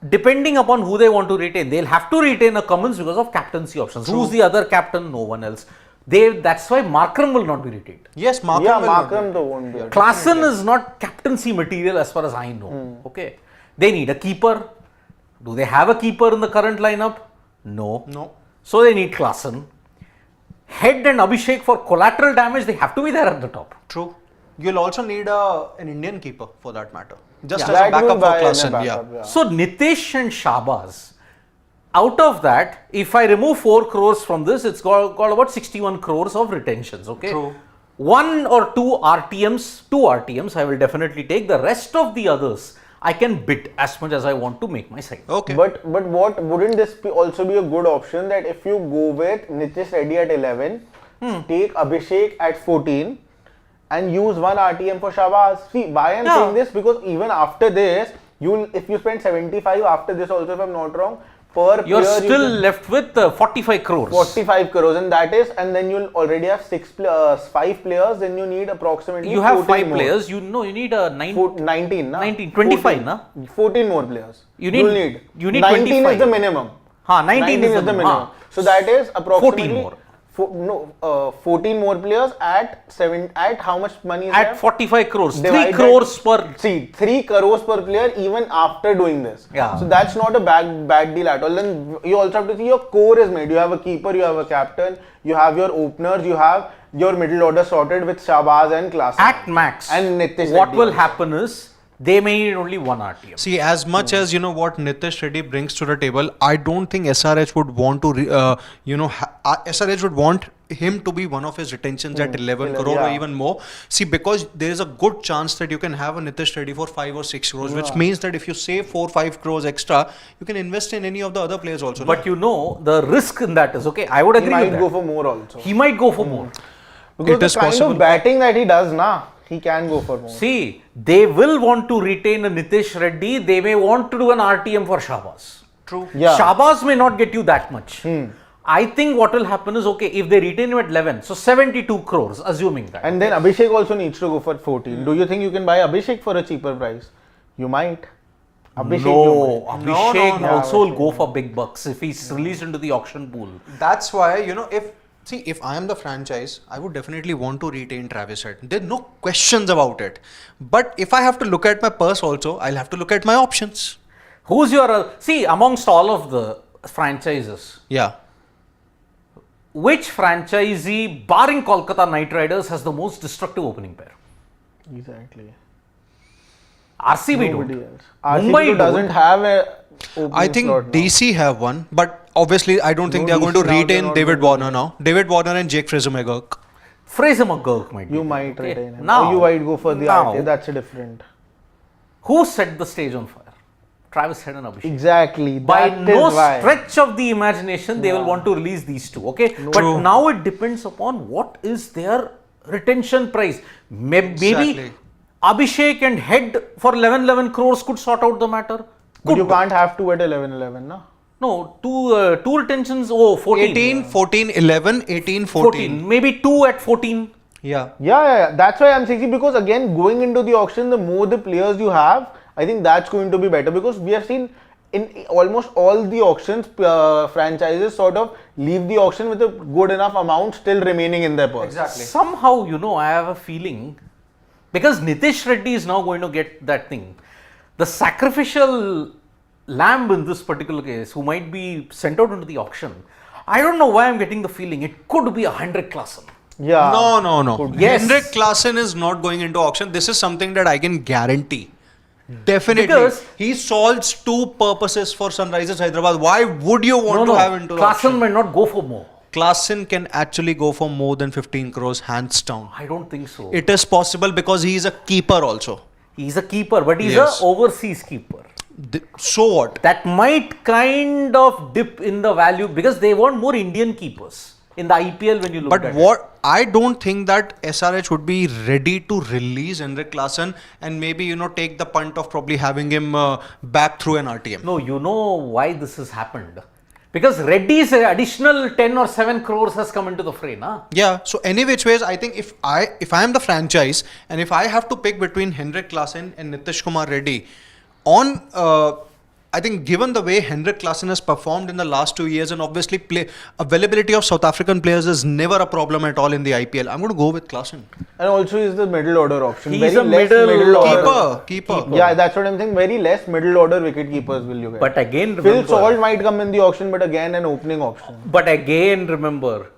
Speaker 1: depending upon who they want to retain, they'll have to retain a Cummins because of captaincy options. True. Who's the other captain? No one else. That's why Markram will not be retained.
Speaker 4: Yes, Markram
Speaker 2: won't be.
Speaker 1: Klaasen is not captaincy material as far as I know. Okay. They need a keeper. Do they have a keeper in the current lineup? No. So they need Klaasen. Head and Abhishek for collateral damage, they have to be there at the top.
Speaker 4: True. You'll also need an Indian keeper for that matter. Just as a backup for Klaasen. Yeah.
Speaker 1: So Nitish and Shahbaz, out of that, if I remove 4 crores from this, it's got about 61 crores of retentions. Okay.
Speaker 4: True.
Speaker 2: 1 or 2 RTMs I will definitely take. The rest of the others I can bid as much as I want to make my side.
Speaker 4: Okay.
Speaker 2: But what wouldn't this also be a good option that if you go with Nitish Reddy at 11, take Abhishek at 14 and use 1 RTM for Shahbaz. See, why I'm saying this, because even after this, if you spend 75 after this also, if I'm not wrong,
Speaker 1: you're still left with 45 crores.
Speaker 2: 45 crores, and then you'll already have 5 players, then you need approximately
Speaker 1: you have 5 players, you need a
Speaker 2: 19,
Speaker 1: 25, na?
Speaker 2: 14 more players.
Speaker 1: You need
Speaker 2: 19
Speaker 1: 25.
Speaker 2: is the minimum.
Speaker 1: 19 is the minimum.
Speaker 2: So that is approximately
Speaker 1: 14 more.
Speaker 2: 14 more players at how much money is
Speaker 1: at
Speaker 2: that?
Speaker 1: 45 crores. 3 crores per.
Speaker 2: See, 3 crores per player even after doing this.
Speaker 1: Yeah.
Speaker 2: So that's not a bad deal at all. Then you also have to see your core is made. You have a keeper, you have a captain, you have your openers, you have your middle order sorted with Shahbaz and Klaasen.
Speaker 1: At max.
Speaker 2: And Nitish
Speaker 1: what
Speaker 2: Reddy
Speaker 1: will
Speaker 2: also.
Speaker 1: happen is, they may need only 1 RTM.
Speaker 4: See, as much as what Nitish Reddy brings to the table, I don't think SRH would want to, SRH would want him to be one of his retentions at 11 crore or even more. See, because there is a good chance that you can have a Nitish Reddy for 5 or 6 crores, which means that if you save 4-5 crores extra, you can invest in any of the other players also.
Speaker 1: But the risk in that is, okay, I would agree with that.
Speaker 2: He might go for more also.
Speaker 1: He might go for more.
Speaker 2: Because the kind of batting that he does now, he can go for more.
Speaker 1: See, they will want to retain a Nitish Reddy. They may want to do an RTM for Shahbaz.
Speaker 4: True.
Speaker 2: Yeah.
Speaker 1: Shahbaz may not get you that much. I think what will happen is, okay, if they retain him at 11, so 72 crores, assuming that.
Speaker 2: And then Abhishek also needs to go for 14. Do you think you can buy Abhishek for a cheaper price? You might.
Speaker 1: Abhishek also will go for big bucks if he's released into the auction pool.
Speaker 4: That's why, if I am the franchise, I would definitely want to retain Travis Head. There's no questions about it. But if I have to look at my purse also, I'll have to look at my options.
Speaker 1: Who's your, amongst all of the franchises,
Speaker 4: Yeah.
Speaker 1: which franchisee, barring Kolkata Knight Riders, has the most destructive opening pair?
Speaker 2: Exactly.
Speaker 1: RCB
Speaker 2: Nobody
Speaker 1: don't.
Speaker 2: else. RCB
Speaker 1: Mumbai
Speaker 2: doesn't have a
Speaker 4: I think DC have one, but obviously I don't think they are going to retain David Warner now. David Warner and Jake Fraser-McGurk.
Speaker 1: Fraser-McGurk might.
Speaker 2: You might retain him.
Speaker 1: Now,
Speaker 2: or you might go for the
Speaker 1: now,
Speaker 2: RTA. That's a different.
Speaker 1: Who set the stage on fire? Travis Head and Abhishek.
Speaker 2: Exactly.
Speaker 1: By
Speaker 2: That
Speaker 1: no
Speaker 2: is why.
Speaker 1: stretch of the imagination, they will want to release these two. Okay, but now it depends upon what is their retention price. Maybe
Speaker 4: Exactly.
Speaker 1: Abhishek and Head for 11 crores could sort out the matter.
Speaker 2: But you can't have 2 at 11, no?
Speaker 1: No, two retentions. 14.
Speaker 4: 18, 14, 11, 18, 14.
Speaker 1: Maybe 2 at 14.
Speaker 2: Yeah. That's why I'm saying, because again, going into the auction, the more the players you have, I think that's going to be better, because we have seen in almost all the auctions, franchises sort of leave the auction with a good enough amount still remaining in their purse.
Speaker 3: Exactly.
Speaker 1: Somehow, I have a feeling, because Nitish Reddy is now going to get that thing, the sacrificial lamb in this particular case, who might be sent out into the auction, I don't know why I'm getting the feeling it could be a Henrik Klassen.
Speaker 2: Yeah.
Speaker 4: No.
Speaker 1: Yes.
Speaker 4: Henrik Klassen is not going into auction. This is something that I can guarantee. Definitely.
Speaker 1: Because
Speaker 4: he solves two purposes for Sunrisers Hyderabad. Why would you want to have into the
Speaker 1: Klassen
Speaker 4: auction?
Speaker 1: might not go for more.
Speaker 4: Klassen can actually go for more than 15 crores hands down.
Speaker 1: I don't think so.
Speaker 4: It is possible because he is a keeper also.
Speaker 1: He's a keeper, but he's
Speaker 4: Yes.
Speaker 1: an overseas keeper.
Speaker 4: So what?
Speaker 1: That might kind of dip in the value because they want more Indian keepers in the IPL when you look at
Speaker 4: But
Speaker 1: it.
Speaker 4: what I don't think that SRH would be ready to release Henrik Klassen and maybe take the punt of probably having him back through an RTM.
Speaker 1: No, you know why this has happened? Because Reddy's additional 10 or 7 crores has come into the fray, na?
Speaker 4: Yeah. So any which ways, I think if I am the franchise and if I have to pick between Henrik Klassen and Nitish Kumar Reddy, I think given the way Henrik Klassen has performed in the last 2 years, and obviously availability of South African players is never a problem at all in the IPL. I'm going to go with Klassen.
Speaker 2: And also he's the middle order option.
Speaker 1: He's
Speaker 2: Very
Speaker 1: a
Speaker 2: less
Speaker 1: middle
Speaker 2: order.
Speaker 4: Keeper.
Speaker 2: Yeah, that's what I'm saying. Very less middle order wicket keepers will you get.
Speaker 1: But again,
Speaker 2: Phil
Speaker 1: remember,
Speaker 2: Salt might come in the auction, but again an opening option.
Speaker 1: remember,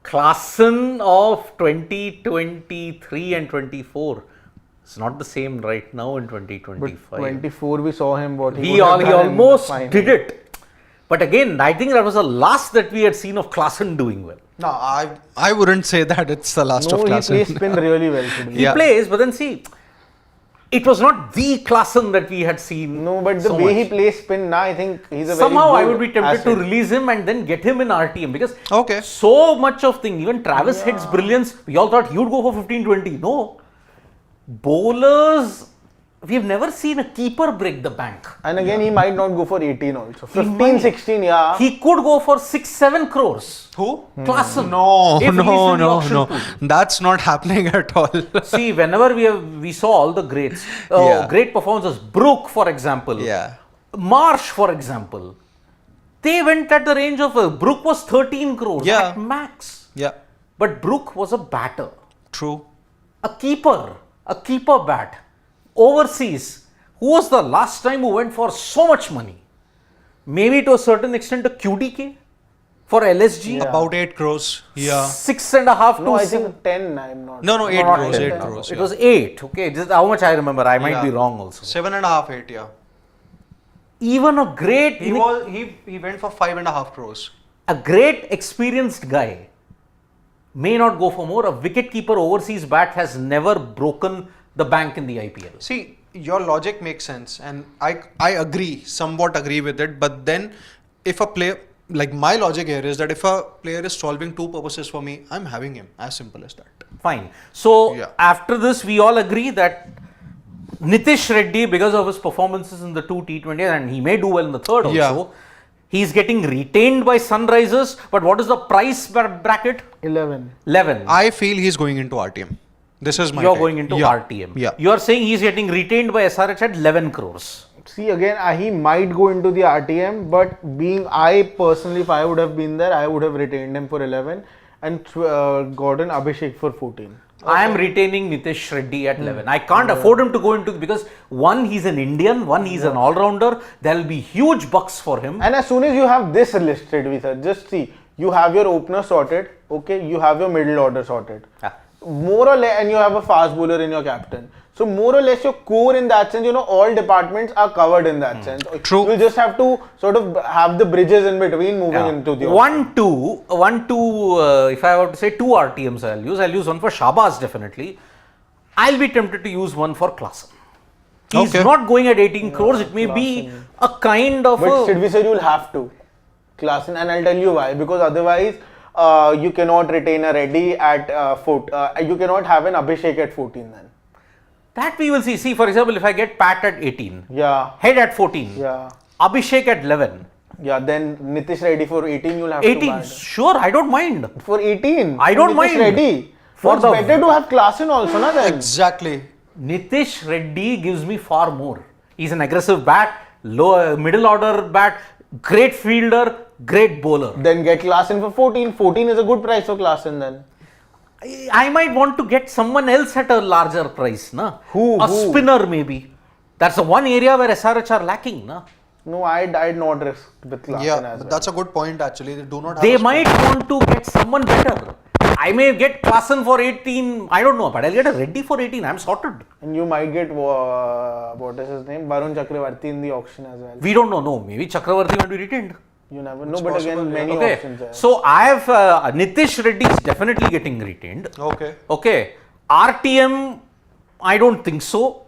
Speaker 1: Klassen of 2023 and 24. It's not the same right now in 2025.
Speaker 2: But 24 we saw him what
Speaker 1: He
Speaker 2: would have done in the
Speaker 1: almost
Speaker 2: final.
Speaker 1: did it. But again, I think that was the last that we had seen of Klassen doing well.
Speaker 4: No, I wouldn't say that it's the last of
Speaker 2: No, he
Speaker 4: Klassen.
Speaker 2: plays spin really well today.
Speaker 1: He
Speaker 4: Yeah.
Speaker 1: plays, but then see, it was not the Klassen that we had seen.
Speaker 2: No, but the
Speaker 1: so
Speaker 2: way
Speaker 1: much.
Speaker 2: he plays spin now, I think he's a
Speaker 1: Somehow
Speaker 2: very
Speaker 1: I
Speaker 2: good
Speaker 1: would be tempted to
Speaker 2: asset.
Speaker 1: release him and then get him in RTM because
Speaker 4: Okay.
Speaker 1: so much of thing, even Travis Head's brilliance, we all thought he would go for 15-20. No. Bowlers, we have never seen a keeper break the bank.
Speaker 2: And again, he might not go for 18 also.
Speaker 1: He
Speaker 2: 15,
Speaker 1: might.
Speaker 2: 16, yeah.
Speaker 1: He could go for 6-7 crores.
Speaker 4: Who?
Speaker 1: Klassen.
Speaker 4: No.
Speaker 1: If he's in the auction
Speaker 4: No.
Speaker 1: pool.
Speaker 4: That's not happening at all.
Speaker 1: See, whenever we saw all the greats,
Speaker 4: Yeah.
Speaker 1: great performances, Brook, for example,
Speaker 4: Yeah.
Speaker 1: Marsh, for example, they went at the range of, Brook was 13 crores
Speaker 4: Yeah.
Speaker 1: at max.
Speaker 4: Yeah.
Speaker 1: But Brook was a batter,
Speaker 4: True.
Speaker 1: a keeper bat, overseas. Who was the last time who went for so much money? Maybe to a certain extent a QDK for LSG.
Speaker 2: Yeah.
Speaker 4: About 8 crores. Yeah.
Speaker 1: 6.5 to
Speaker 2: No, I
Speaker 1: 7.
Speaker 2: think 10, I'm not.
Speaker 4: No, 8
Speaker 1: not
Speaker 4: crores.
Speaker 1: 10.
Speaker 4: 8 crores.
Speaker 1: It
Speaker 4: yeah.
Speaker 1: was 8. Okay, just how much I remember. I might
Speaker 4: Yeah.
Speaker 1: be wrong also.
Speaker 4: 7.5, 8, yeah.
Speaker 1: Even a great,
Speaker 4: He went for 5.5 crores.
Speaker 1: a great experienced guy may not go for more. A wicket-keeper overseas bat has never broken the bank in the IPL.
Speaker 4: See, your logic makes sense, and I agree, somewhat agree with it. But then, if a player, like my logic here is that if a player is solving two purposes for me, I'm having him. As simple as that.
Speaker 1: Fine. So,
Speaker 4: Yeah.
Speaker 1: after this, we all agree that Nitish Reddy, because of his performances in the two T20s, and he may do well in the third also,
Speaker 4: Yeah.
Speaker 1: he's getting retained by Sunrisers. But what is the price bracket?
Speaker 2: 11.
Speaker 1: 11.
Speaker 4: I feel he's going into RTM. This is my
Speaker 1: You're
Speaker 4: take.
Speaker 1: going into
Speaker 4: Yeah.
Speaker 1: RTM.
Speaker 4: Yeah.
Speaker 1: You are saying he's getting retained by SRH at 11 crores.
Speaker 2: See, again, he might go into the RTM, but I personally, if I would have been there, I would have retained him for 11 and gotten Abhishek for 14.
Speaker 1: I am retaining Nitish Reddy at 11. I can't afford him to go into, because one, he's an Indian, one, he's an all-rounder. There will be huge bucks for him.
Speaker 2: And as soon as you have this listed, Visa, just see, you have your opener sorted, okay, you have your middle order sorted.
Speaker 1: Ah.
Speaker 2: More or less, and you have a fast bowler in your captain. So more or less your core in that sense, all departments are covered in that sense.
Speaker 4: True.
Speaker 2: You just have to sort of have the bridges in between moving into the
Speaker 1: One, two, if I were to say 2 RTMs I'll use one for Shabazz definitely. I'll be tempted to use one for Klassen. He's
Speaker 4: Okay.
Speaker 1: not going at 18 crores. It may be a kind of
Speaker 2: But
Speaker 1: a...
Speaker 2: Sidvi said you'll have to. Klassen, and I'll tell you why. Because otherwise, you cannot retain a Reddy at you cannot have an Abhishek at 14 then.
Speaker 1: That we will see. See, for example, if I get Pat at 18,
Speaker 2: Yeah.
Speaker 1: Head at 14,
Speaker 2: Yeah.
Speaker 1: Abhishek at 11,
Speaker 2: Yeah, then Nitish Reddy for 18 you'll have
Speaker 1: 18,
Speaker 2: to buy.
Speaker 1: sure, I don't mind.
Speaker 2: For 18?
Speaker 1: I don't
Speaker 2: Nitish
Speaker 1: mind.
Speaker 2: Reddy.
Speaker 1: For
Speaker 2: It's better to have Klassen also, na then.
Speaker 4: Exactly.
Speaker 1: Nitish Reddy gives me far more. He's an aggressive bat, low middle order bat, great fielder, great bowler.
Speaker 2: Then get Klassen for 14. 14 is a good price for Klassen then.
Speaker 1: I might want to get someone else at a larger price, na?
Speaker 2: Who?
Speaker 1: A spinner maybe. That's the one area where SRH are lacking, na?
Speaker 2: No, I'd not risk with Klassen
Speaker 4: Yeah,
Speaker 2: as well.
Speaker 4: that's a good point actually. They do not have
Speaker 1: They
Speaker 4: a
Speaker 1: might want to get someone better. I may get Klassen for 18, I don't know, but I'll get a Reddy for 18. I'm sorted.
Speaker 2: And you might get, what is his name? Varun Chakravarti in the auction as well.
Speaker 1: We don't know. No, maybe Chakravarti might be retained.
Speaker 2: You never know, but again, many
Speaker 1: Okay.
Speaker 2: options are.
Speaker 1: So I have Nitish Reddy is definitely getting retained.
Speaker 4: Okay.
Speaker 1: Okay. RTM, I don't think so.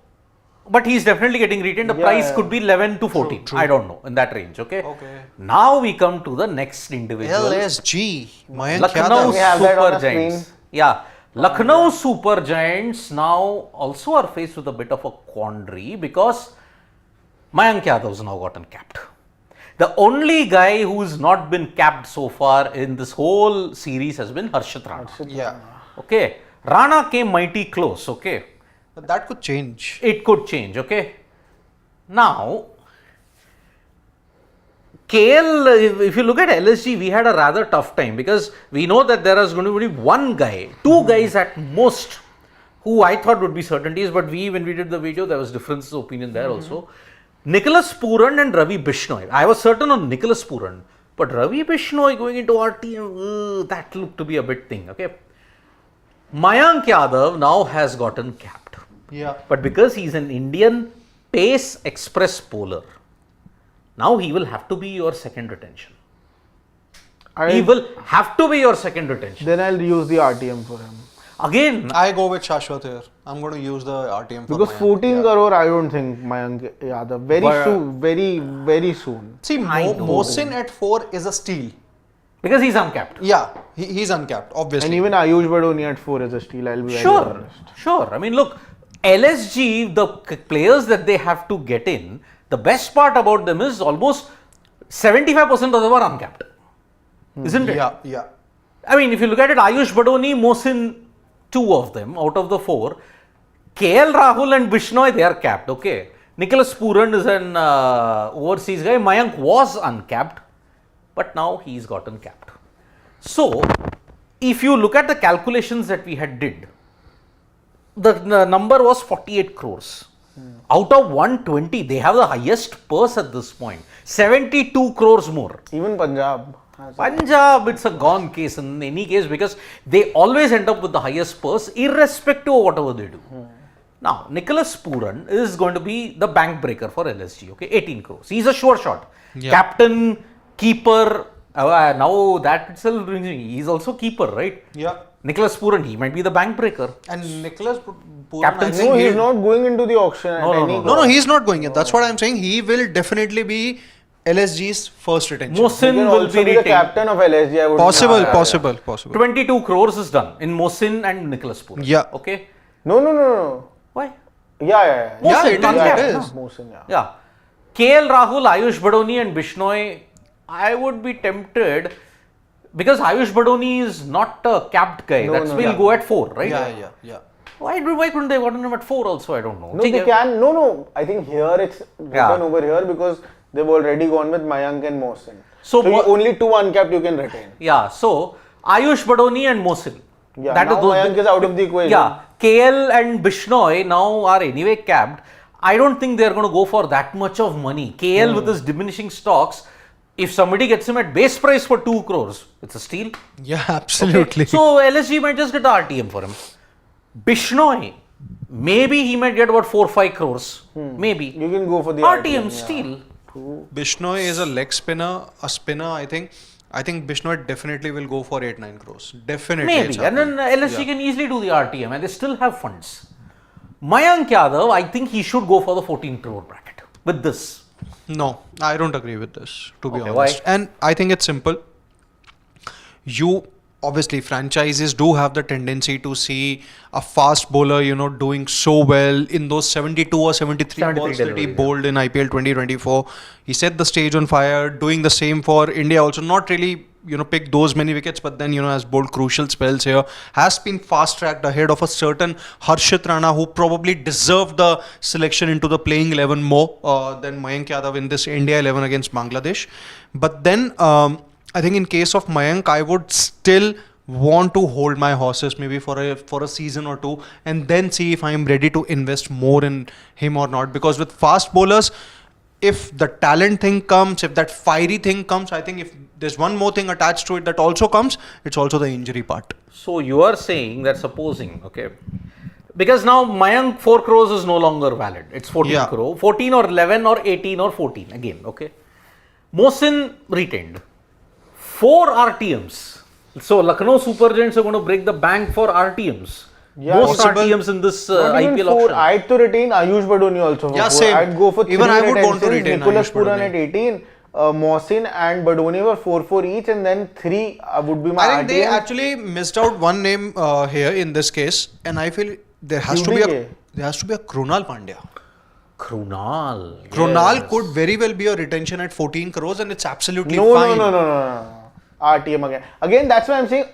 Speaker 1: But he's definitely getting retained. The
Speaker 2: Yeah,
Speaker 1: price
Speaker 2: yeah.
Speaker 1: could be 11 to 14.
Speaker 4: True.
Speaker 1: I don't know. In that range. Okay.
Speaker 4: Okay.
Speaker 1: Now we come to the next individual.
Speaker 4: LSG. Mayank
Speaker 1: Lucknow
Speaker 4: Yadav.
Speaker 2: We have that on
Speaker 1: Super
Speaker 2: the
Speaker 1: Giants.
Speaker 2: screen.
Speaker 1: Yeah. Lucknow Super Giants now also are faced with a bit of a quandary because Mayank Yadav has now gotten capped. The only guy who's not been capped so far in this whole series has been Harshit Rana.
Speaker 4: Yeah.
Speaker 1: Okay. Rana came mighty close. Okay.
Speaker 4: But that could change.
Speaker 1: It could change. Okay. Now, KL, if you look at LSG, we had a rather tough time because we know that there is going to be one guy, two guys at most, who I thought would be certainties, but when we did the video, there was difference of opinion there also. Nicholas Pooran and Ravi Bishnoi. I was certain on Nicholas Pooran, but Ravi Bishnoi going into RTM, that looked to be a bit thing. Okay. Mayank Yadav now has gotten capped.
Speaker 4: Yeah.
Speaker 1: But because he's an Indian pace express bowler, now he will have to be your second retention. He will have to be your second retention.
Speaker 2: Then I'll use the RTM for him.
Speaker 1: Again,
Speaker 4: I go with Shashwat here. I'm going to use the RTM for
Speaker 2: Because
Speaker 4: Mayank.
Speaker 2: 14 crore, I don't think Mayank Yadav. Very soon.
Speaker 4: See,
Speaker 1: I know.
Speaker 4: Mohsin at 4 is a steal.
Speaker 1: because he's uncapped.
Speaker 4: Yeah, he's uncapped, obviously.
Speaker 2: And even Ayush Badoni at 4 is a steal, I'll be very
Speaker 1: Sure,
Speaker 2: honest.
Speaker 1: sure. I mean, look, LSG, the players that they have to get in, the best part about them is almost 75% of them are uncapped. Isn't it?
Speaker 4: Yeah, yeah.
Speaker 1: I mean, if you look at it, Ayush Badoni, Mohsin, 2 of them out of the 4. KL Rahul and Bishnoi, they are capped. Okay. Nicholas Pooran is an overseas guy. Mayank was uncapped, but now he's gotten capped. So, if you look at the calculations that we had did, the number was 48 crores. Out of 120, they have the highest purse at this point. 72 crores more.
Speaker 2: Even Punjab.
Speaker 1: Punjab, it's a gone case in any case because they always end up with the highest purse irrespective of whatever they do. Now, Nicholas Pooran is going to be the bank breaker for LSG, okay, 18 crores. He's a sure shot.
Speaker 4: Yeah.
Speaker 1: Captain, keeper, now that itself brings me, he's also keeper, right?
Speaker 4: Yeah.
Speaker 1: Nicholas Pooran, he might be the bank breaker.
Speaker 4: And Nicholas Pooran,
Speaker 1: Captain
Speaker 4: I
Speaker 1: No,
Speaker 4: think
Speaker 2: No, he's
Speaker 4: he'll-
Speaker 2: not going into the auction at
Speaker 1: No,
Speaker 2: any
Speaker 4: No, he's not going in. That's what I'm saying. He will definitely be LSG's first retention.
Speaker 2: He
Speaker 1: Mohsin
Speaker 2: can
Speaker 1: will
Speaker 2: also
Speaker 1: be
Speaker 2: be the
Speaker 1: retained.
Speaker 2: captain of LSG, I would
Speaker 4: Possible,
Speaker 2: Yeah.
Speaker 4: possible, possible.
Speaker 1: 22 crores is done in Mohsin and Nicholas Pooran.
Speaker 4: Yeah.
Speaker 1: Okay.
Speaker 2: No.
Speaker 1: Why?
Speaker 2: Yeah.
Speaker 1: Mohsin,
Speaker 4: Yeah, it is,
Speaker 1: uncapped,
Speaker 4: it
Speaker 1: no?
Speaker 4: is.
Speaker 2: Mohsin, yeah.
Speaker 1: Yeah. KL Rahul, Ayush Badoni and Bishnoi, I would be tempted because Ayush Badoni is not a capped guy. That's why he'll go at 4, right?
Speaker 4: Yeah.
Speaker 1: Why couldn't they gotten him at 4 also? I don't know.
Speaker 2: No, they can. No. I think here it's written over here because they've already gone with Mayank and Mohsin.
Speaker 1: So
Speaker 2: only 2 uncapped you can retain.
Speaker 1: Yeah, so Ayush Badoni and Mohsin.
Speaker 2: Yeah, now Mayank is out of the equation.
Speaker 1: Yeah, KL and Bishnoi now are anyway capped. I don't think they're going to go for that much of money. KL with his diminishing stocks, if somebody gets him at base price for 2 crores, it's a steal.
Speaker 4: Yeah, absolutely.
Speaker 1: So LSG might just get the RTM for him. Bishnoi, maybe he might get about 4-5 crores. Maybe.
Speaker 2: You can go for the
Speaker 1: RTM
Speaker 2: yeah.
Speaker 1: steal.
Speaker 4: Bishnoi is a leg spinner, a spinner, I think. I think Bishnoi definitely will go for 8-9 crores. Definitely.
Speaker 1: Maybe.
Speaker 4: it's
Speaker 1: And then
Speaker 4: happening.
Speaker 1: LSG can easily do the RTM and they still have funds. Mayank Yadav, I think he should go for the 14 crore bracket with this.
Speaker 4: No, I don't agree with this, to be
Speaker 1: Okay,
Speaker 4: honest.
Speaker 1: why?
Speaker 4: And I think it's simple. Obviously, franchises do have the tendency to see a fast bowler, doing so well in those 72 or 73 balls that he
Speaker 1: delivery,
Speaker 4: bowled in IPL 2024. He set the stage on fire, doing the same for India also. Not really pick those many wickets, but then, has bowled crucial spells here, has been fast-tracked ahead of a certain Harshit Rana, who probably deserved the selection into the playing 11 more than Mayank Yadav in this India 11 against Bangladesh. But then, I think in case of Mayank, I would still want to hold my horses maybe for a season or two, and then see if I am ready to invest more in him or not. Because with fast bowlers, if the talent thing comes, if that fiery thing comes, I think if there's one more thing attached to it that also comes, it's also the injury part.
Speaker 1: So you are saying that, supposing, okay, because now Mayank 4 crores is no longer valid. It's 14 crore, 14 or 11 or 18 or 14 again, okay. Mohsin retained 4 RTMs. So Lucknow Super Giants are going to break the bank for RTMs.
Speaker 2: Yeah,
Speaker 1: most
Speaker 4: possible.
Speaker 1: RTMs in this
Speaker 2: Not even
Speaker 1: IPL
Speaker 2: 4.
Speaker 1: auction.
Speaker 2: I'd to retain Ayush Badoni also. For
Speaker 4: Yeah,
Speaker 2: 4.
Speaker 4: same.
Speaker 2: I'd go for 3
Speaker 4: Even I would want to
Speaker 2: retentions.
Speaker 4: retain
Speaker 2: Nicholas
Speaker 4: Ayush
Speaker 2: Pooran
Speaker 4: Badoni.
Speaker 2: at 18. Mohsin and Badoni were 4 each, and then 3 would be my
Speaker 4: I think they
Speaker 2: RTM.
Speaker 4: actually missed out one name here in this case, and I feel there has to be a Krunal Pandya.
Speaker 1: Krunal.
Speaker 4: Krunal
Speaker 1: yes.
Speaker 4: could very well be a retention at 14 crores, and it's absolutely
Speaker 2: No,
Speaker 4: fine.
Speaker 2: no. RTM again. Again, that's why I'm saying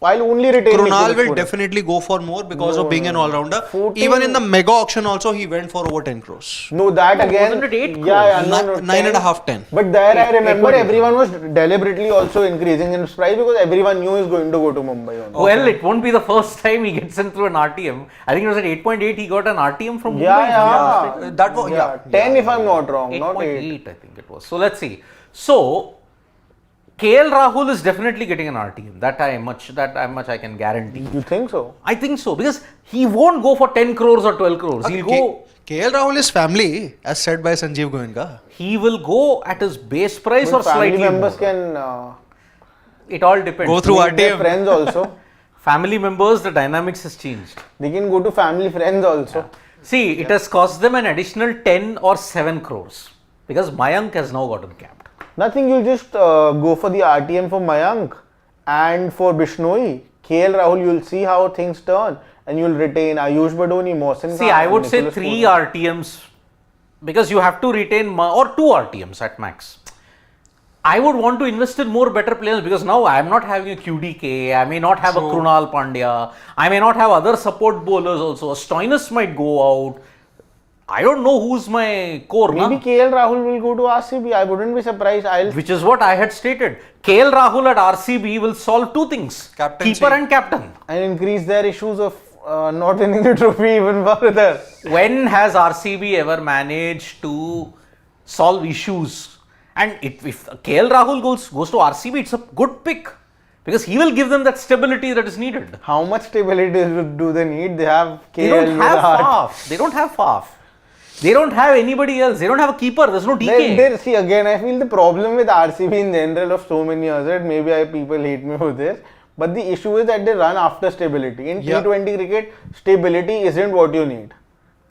Speaker 2: I'll only retain
Speaker 4: Krunal
Speaker 2: Nicholas
Speaker 4: will
Speaker 2: Pooran.
Speaker 4: definitely go for more because of being an all-rounder.
Speaker 2: 14
Speaker 4: Even in the mega auction also, he went for over 10 crores.
Speaker 2: No, that again.
Speaker 1: wasn't it 8
Speaker 2: Yeah,
Speaker 1: crores?
Speaker 2: no,
Speaker 4: 9.5, 10.
Speaker 2: But there I
Speaker 1: 8
Speaker 2: remember
Speaker 1: crores.
Speaker 2: everyone was deliberately also increasing in price because everyone knew he's going to go to Mumbai. Only.
Speaker 1: Well, it won't be the first time he gets in through an RTM. I think it was at 8.8 he got an RTM from Mumbai.
Speaker 2: Yeah.
Speaker 4: That was,
Speaker 2: 10 if I'm not wrong, not 8.
Speaker 1: 8.8 I think it was. So let's see. So KL Rahul is definitely getting an RTM. That much I can guarantee.
Speaker 2: You think so?
Speaker 1: I think so, because he won't go for 10 crores or 12 crores. He'll go.
Speaker 4: KL Rahul is family, as said by Sanjeev Goenka.
Speaker 1: He will go at his base price or
Speaker 2: But family
Speaker 1: slightly
Speaker 2: members
Speaker 1: more.
Speaker 2: can
Speaker 1: It all depends.
Speaker 4: Go through
Speaker 2: meet their
Speaker 4: RTM.
Speaker 2: friends also.
Speaker 1: Family members, the dynamics has changed.
Speaker 2: They can go to family friends also.
Speaker 1: See, it has cost them an additional 10 or 7 crores because Mayank has now gotten capped.
Speaker 2: Nothing, you'll just go for the RTM for Mayank and for Bishnoi. KL Rahul, you'll see how things turn and you'll retain Ayush Badoni, Mohsin
Speaker 1: See,
Speaker 2: Khan,
Speaker 1: I would
Speaker 2: and
Speaker 1: say
Speaker 2: Nicholas
Speaker 1: 3
Speaker 2: Pooran.
Speaker 1: RTMs because you have to retain or 2 RTMs at max. I would want to invest in more better players because now I am not having a QDK, I may not have a Krunal Pandya, I may not have other support bowlers also. A Stoinis might go out. I don't know who's my core.
Speaker 2: Maybe
Speaker 1: Na?
Speaker 2: KL Rahul will go to RCB. I wouldn't be surprised.
Speaker 1: Which is what I had stated. KL Rahul at RCB will solve 2 things.
Speaker 4: Captaincy.
Speaker 1: Keeper and captain.
Speaker 2: and increase their issues of not winning the trophy even further.
Speaker 1: When has RCB ever managed to solve issues? And if KL Rahul goes to RCB, it's a good pick because he will give them that stability that is needed.
Speaker 2: How much stability do they need? They have KL
Speaker 1: They don't
Speaker 2: with
Speaker 1: have
Speaker 2: heart.
Speaker 1: Faf. They don't have Faf. They don't have anybody else. They don't have a keeper. There's no DK.
Speaker 2: See, again, I feel the problem with RCB in general of so many years, that maybe people hate me for this, but the issue is that they run after stability. In T20 cricket, stability isn't what you need.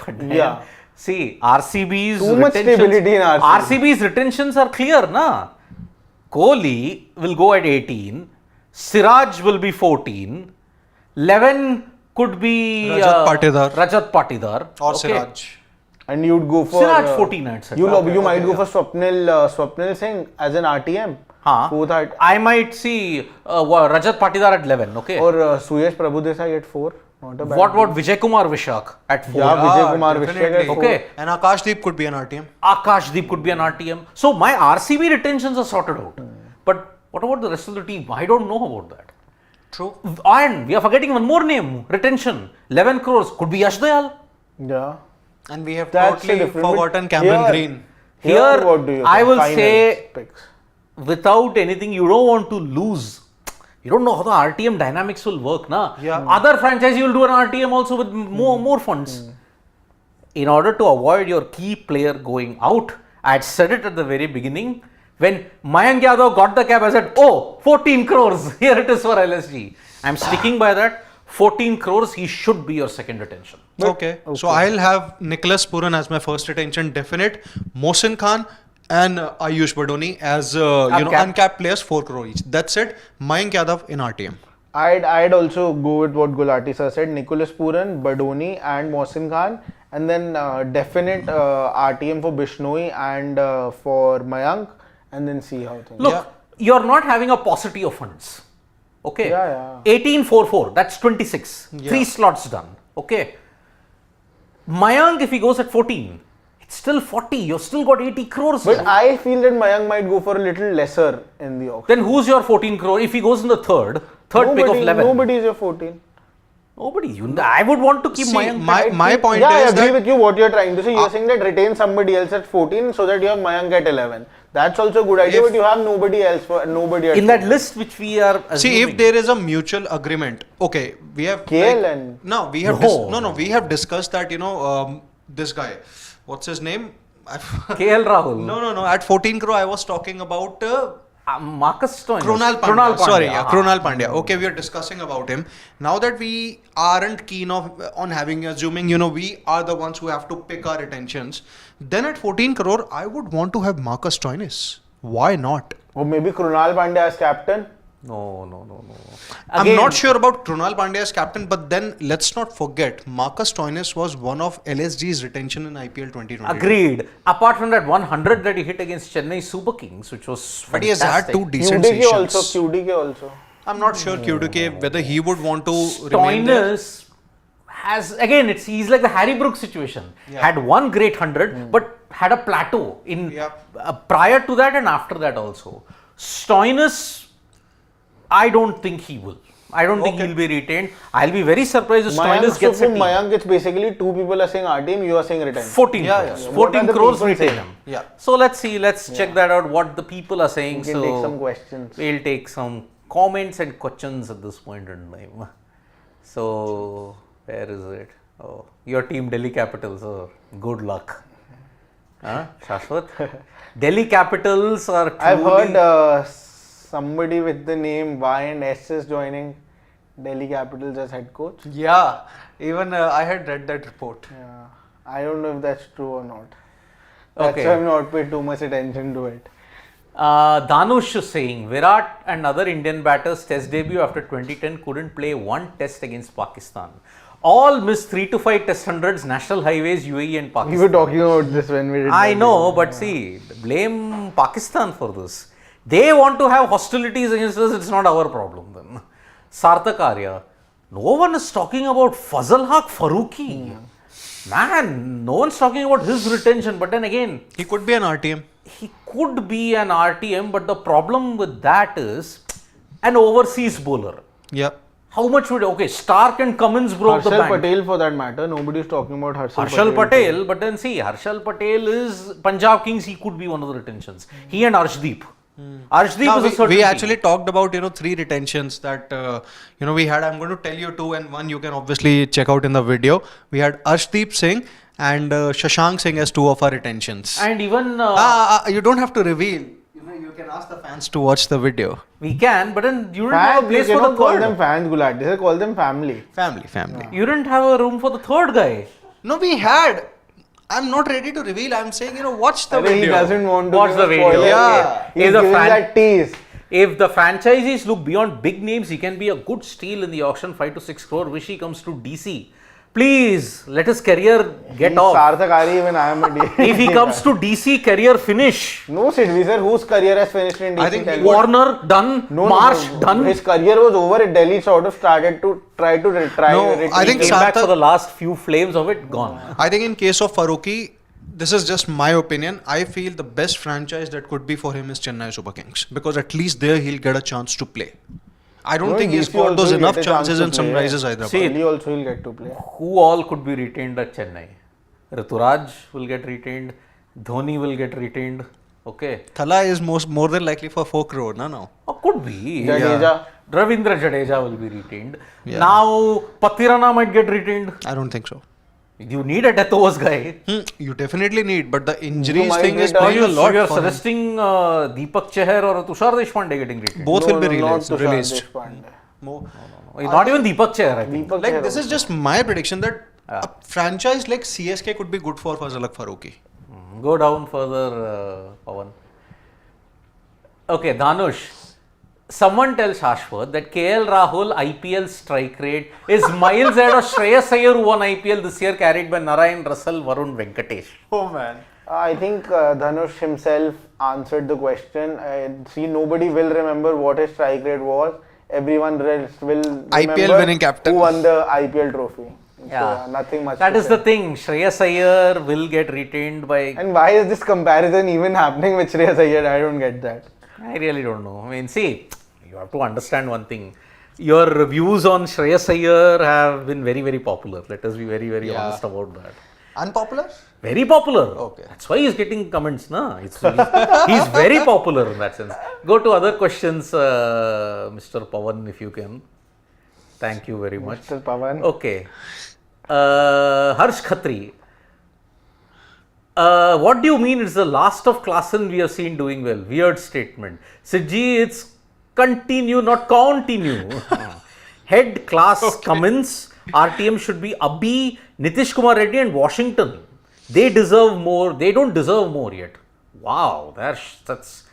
Speaker 1: But then, see, RCB's
Speaker 2: Too much stability in RCB.
Speaker 1: RCB's retentions are clear, na? Kohli will go at 18, Siraj will be 14, 11 could be Rajat Patidar
Speaker 4: or Siraj.
Speaker 2: And you'd go for
Speaker 1: Siraj 14, I'd say.
Speaker 2: You might go for Swapnil Singh as an RTM.
Speaker 1: I might see Rajat Patidar at 11, okay?
Speaker 2: Or Suyash Prabhudesai at 4. Not a bad
Speaker 1: What Vijay Kumar Vishak at 4?
Speaker 2: Yeah, Vijay Kumar Vishak at 4.
Speaker 1: Okay.
Speaker 4: And Akashdeep could be an RTM.
Speaker 1: Akashdeep could be an RTM. So my RCB retentions are sorted out. But what about the rest of the team? I don't know about that.
Speaker 4: True.
Speaker 1: And we are forgetting one more name. Retention. 11 crores. Could be Yash Dayal.
Speaker 2: Yeah.
Speaker 4: And we have
Speaker 2: That's
Speaker 4: totally forgotten Cameron Green.
Speaker 1: Here,
Speaker 2: what do you
Speaker 1: I
Speaker 2: think?
Speaker 1: will
Speaker 2: Finals
Speaker 1: say,
Speaker 2: picks.
Speaker 1: without anything, you don't want to lose. You don't know how the RTM dynamics will work, na?
Speaker 4: Yeah.
Speaker 1: Other franchise, you will do an RTM also with more funds. In order to avoid your key player going out, I had said it at the very beginning. When Mayank Yadav got the cap, I said, 14 crores. Here it is for LSG. I'm sticking by that. 14 crores, he should be your second retention.
Speaker 4: Okay. So I'll have Nicholas Pooran as my first retention, definite. Mohsin Khan and Ayush Badoni as uncapped players, 4 crore each. That's it. Mayank Yadav in RTM.
Speaker 2: I'd also go with what Gulati sir said. Nicholas Pooran, Badoni and Mohsin Khan, and then definite RTM for Bishnoi and for Mayank, and then see how things.
Speaker 1: Look, you're not having a paucity of funds. Okay.
Speaker 2: Yeah.
Speaker 1: 18-4-4, that's 26. 3 slots done. Okay. Mayank, if he goes at 14, it's still 40. You've still got 80 crores.
Speaker 2: But
Speaker 1: left.
Speaker 2: I feel that Mayank might go for a little lesser in the auction.
Speaker 1: Then who's your 14 crore? If he goes in the third pick of 11.
Speaker 2: Nobody is your 14.
Speaker 1: Nobody. I would want to keep
Speaker 4: See,
Speaker 1: Mayank.
Speaker 4: my point
Speaker 2: I
Speaker 4: is
Speaker 2: agree
Speaker 4: that
Speaker 2: with you what you're trying to say. You're saying that retain somebody else at 14 so that you have Mayank at 11. That's also a good idea, but you have nobody else at
Speaker 1: in that list which we are assuming.
Speaker 4: see if there is a mutual agreement. Okay, we have
Speaker 2: KL and
Speaker 4: no, we have we have discussed that this guy, what's his name?
Speaker 1: KL Rahul.
Speaker 4: No. At 14 crore, I was talking about
Speaker 1: Marcus Stoinis.
Speaker 4: Krunal Pandya. Sorry, Krunal Pandya. Okay, we are discussing about him. Now that we aren't keen on assuming, we are the ones who have to pick our attentions. Then at 14 crore, I would want to have Marcus Stoinis. Why not?
Speaker 2: or maybe Krunal Pandya as captain.
Speaker 1: No.
Speaker 4: I'm not sure about Krunal Pandya as captain, but then let's not forget Marcus Stoinis was one of LSG's retention in IPL 2020.
Speaker 1: Agreed. Apart from that 100 that he hit against Chennai Super Kings, which was fantastic.
Speaker 4: But he has had 2 decent
Speaker 2: QDK
Speaker 4: sessions.
Speaker 2: also.
Speaker 4: I'm not sure QDK whether he would want to remain there.
Speaker 1: Stoinis has, again, he's like the Harry Brooks situation. Had one great 100, but had a plateau in prior to that and after that also. Stoinis, I don't think he will. I don't think he'll be retained. I'll be very surprised if Stoinis gets a team.
Speaker 2: Mayank, it's basically 2 people are saying our team, you are saying retain.
Speaker 1: 14 crores. 14 crores retain him.
Speaker 4: Yeah.
Speaker 1: So let's see. Let's check that out. What the people are saying.
Speaker 2: We can take some questions.
Speaker 1: We'll take some comments and questions at this point in time. So where is it? Oh, your team Delhi Capitals. Oh, good luck. Shashwat? Delhi Capitals are truly...
Speaker 2: I've heard somebody with the name Y and S is joining Delhi Capitals as head coach.
Speaker 4: Yeah, even I had read that report.
Speaker 2: Yeah, I don't know if that's true or not. That's
Speaker 1: Okay.
Speaker 2: why I've not paid too much attention to it.
Speaker 1: Danush is saying Virat and other Indian batters test debut after 2010 couldn't play one test against Pakistan. All missed 3 to 5 test hundreds, national highways, UAE and Pakistan.
Speaker 2: We were talking about this when we did
Speaker 1: I
Speaker 2: that
Speaker 1: know,
Speaker 2: game.
Speaker 1: but see, blame Pakistan for this. They want to have hostilities against us, it's not our problem then. Sarthak Arya, no one is talking about Fazal Haq Farooqi. Man, no one's talking about his retention, but then again,
Speaker 4: He could be an RTM.
Speaker 1: he could be an RTM, but the problem with that is an overseas bowler.
Speaker 4: Yeah.
Speaker 1: How much would, okay, Stark and Cummins broke the
Speaker 2: Harshal
Speaker 1: bank.
Speaker 2: Patel for that matter. Nobody is talking about
Speaker 1: Harshal Patel, but then see, Harshal Patel is Punjab Kings, he could be one of the retentions. He and Arshdeep. Arshdeep
Speaker 4: Now,
Speaker 1: is a certainty.
Speaker 4: we actually talked about 3 retentions that we had. I'm going to tell you 2 and 1 you can obviously check out in the video. We had Arshdeep Singh and Shashank Singh as 2 of our retentions.
Speaker 1: And even
Speaker 4: You don't have to reveal. You can ask the fans to watch the video.
Speaker 1: we can, but then you didn't have a
Speaker 2: Fans,
Speaker 1: place
Speaker 2: you
Speaker 1: for the
Speaker 2: cannot call
Speaker 1: third.
Speaker 2: them fans, Gulat. They call them family.
Speaker 4: Family.
Speaker 1: You didn't have a room for the third guy.
Speaker 4: No, we had. I'm not ready to reveal. I'm saying, watch the
Speaker 2: I mean,
Speaker 4: video.
Speaker 2: he doesn't want to
Speaker 1: Watch
Speaker 2: give
Speaker 1: the
Speaker 2: a
Speaker 1: video.
Speaker 2: spoiler.
Speaker 4: Yeah.
Speaker 2: He's
Speaker 1: If the
Speaker 2: giving
Speaker 1: fan-
Speaker 2: that tease.
Speaker 1: If the franchisees look beyond big names, he can be a good steal in the auction. 5 to 6 crore. Wish he comes to DC. Please let his career get
Speaker 2: He's
Speaker 1: off.
Speaker 2: Sarthak Arya, even I am a DC.
Speaker 1: If he comes to DC, career finish.
Speaker 2: No, Sidvi sir, whose career has finished in DC?
Speaker 4: I think
Speaker 2: Tell me.
Speaker 1: Warner done.
Speaker 2: No,
Speaker 1: Marsh done.
Speaker 2: His career was over at Delhi, sort of started to try to retry.
Speaker 4: No, I think
Speaker 1: Came back
Speaker 4: Sarthak-
Speaker 1: for the last few flames of it. Gone.
Speaker 4: I think in case of Farooqi, this is just my opinion. I feel the best franchise that could be for him is Chennai Super Kings, because at least there he'll get a chance to play. I don't
Speaker 2: No,
Speaker 4: think he's
Speaker 2: DC
Speaker 4: got
Speaker 2: also
Speaker 4: those
Speaker 2: will
Speaker 4: enough
Speaker 2: get a chance
Speaker 4: chances
Speaker 2: to
Speaker 4: in
Speaker 2: play.
Speaker 4: Sunrisers Hyderabad.
Speaker 1: See,
Speaker 2: Delhi also will get to play.
Speaker 1: Who all could be retained at Chennai? Rituraj will get retained. Dhoni will get retained. Okay.
Speaker 4: Thala is more than likely for 4 crore, no?
Speaker 1: Or could be.
Speaker 2: Jadeja.
Speaker 1: Ravindra Jadeja will be retained.
Speaker 4: Yeah.
Speaker 1: Now, Patirana might get retained.
Speaker 4: I don't think so.
Speaker 1: You need a death overs guy.
Speaker 4: You definitely need, but the injuries
Speaker 2: might
Speaker 4: thing is
Speaker 2: get a-
Speaker 4: playing a lot
Speaker 1: You're
Speaker 4: for him.
Speaker 1: suggesting Deepak Chahar or Tushar Deshpande getting retained.
Speaker 4: Both will be
Speaker 2: not Tushar
Speaker 4: released.
Speaker 2: Deshpande.
Speaker 1: Not even Deepak Chahar, I think.
Speaker 2: Deepak
Speaker 4: Like,
Speaker 2: Chahar
Speaker 4: this is
Speaker 2: also.
Speaker 4: just my prediction that a franchise like CSK could be good for Fazal Haq Farooqi.
Speaker 1: Go down further, Pawan. Okay, Danush. Someone tell Shashwat that KL Rahul IPL strike rate is miles ahead of Shreyas Iyer, who won IPL this year, carried by Narayan Russell, Varun Venkatesh.
Speaker 4: Oh man.
Speaker 2: I think Dhanush himself answered the question. See, nobody will remember what his strike rate was. Everyone else will remember
Speaker 4: IPL winning captain.
Speaker 2: who won the IPL trophy.
Speaker 1: Yeah.
Speaker 2: So, nothing much.
Speaker 1: That
Speaker 2: to
Speaker 1: is
Speaker 2: say.
Speaker 1: the thing. Shreyas Iyer will get retained by.
Speaker 2: And why is this comparison even happening with Shreyas Iyer? I don't get that.
Speaker 1: I really don't know. I mean, see, you have to understand one thing. Your reviews on Shreyas Iyer have been very, very popular. Let us be very, very honest about that.
Speaker 4: Unpopular?
Speaker 1: Very popular.
Speaker 4: Okay.
Speaker 1: That's why he's getting comments, na? He's very popular in that sense. Go to other questions, Mr. Pawan, if you can. Thank you very much.
Speaker 2: Mr. Pawan.
Speaker 1: Okay. Harsh Khatri. What do you mean it's the last of Klassen we have seen doing well? Weird statement. Sidji, it's continue, not continue. Head class Cummins. RTM should be Abhi, Nitish Kumar Reddy and Washington. They deserve more. They don't deserve more yet. Wow, that's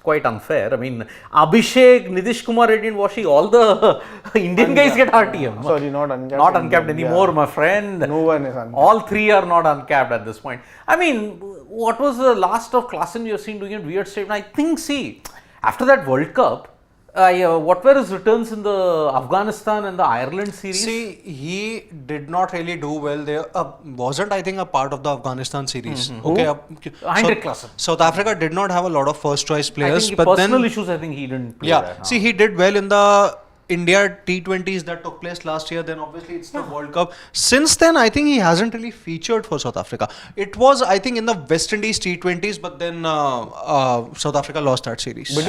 Speaker 1: quite unfair. I mean, Abhishek, Nitish Kumar Reddy and Washi, all the Indian guys get RTM.
Speaker 2: Sorry, not uncapped.
Speaker 1: Not uncapped anymore, my friend.
Speaker 2: No one is uncapped.
Speaker 1: All three are not uncapped at this point. I mean, what was the last of Klassen you have seen doing a weird statement? I think, see, after that World Cup, what were his returns in the Afghanistan and the Ireland series?
Speaker 4: See, he did not really do well there. Wasn't, I think, a part of the Afghanistan series. Okay.
Speaker 1: Heinrich Klaassen.
Speaker 4: South Africa did not have a lot of first choice
Speaker 1: I
Speaker 4: players.
Speaker 1: think
Speaker 4: but
Speaker 1: personal
Speaker 4: then,
Speaker 1: issues, I think he didn't play
Speaker 4: yeah.
Speaker 1: that.
Speaker 4: See, he did well in the India T20s that took place last year. Then obviously it's the World Cup. Since then, I think he hasn't really featured for South Africa. It was, I think, in the West Indies T20s, but then South Africa lost that series.
Speaker 2: But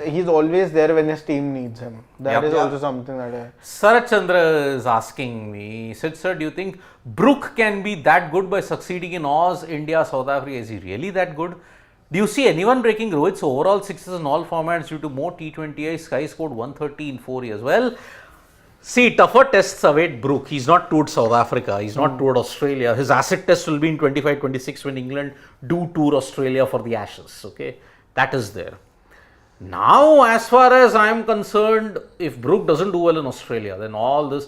Speaker 2: he's always there when his team needs him. That is also something that
Speaker 1: Sarat Chandra is asking me, he said, sir, do you think Brook can be that good by succeeding in Oz, India, South Africa? Is he really that good? Do you see anyone breaking Rohit's overall sixes in all formats due to more T20I? Sky scored 130 in 4 years. Well, see, tougher tests await Brook. He's not toured South Africa. He's not toured Australia. His acid test will be in 25-26 when England do tour Australia for the Ashes. Okay, that is there. Now, as far as I am concerned, if Brook doesn't do well in Australia, then all this,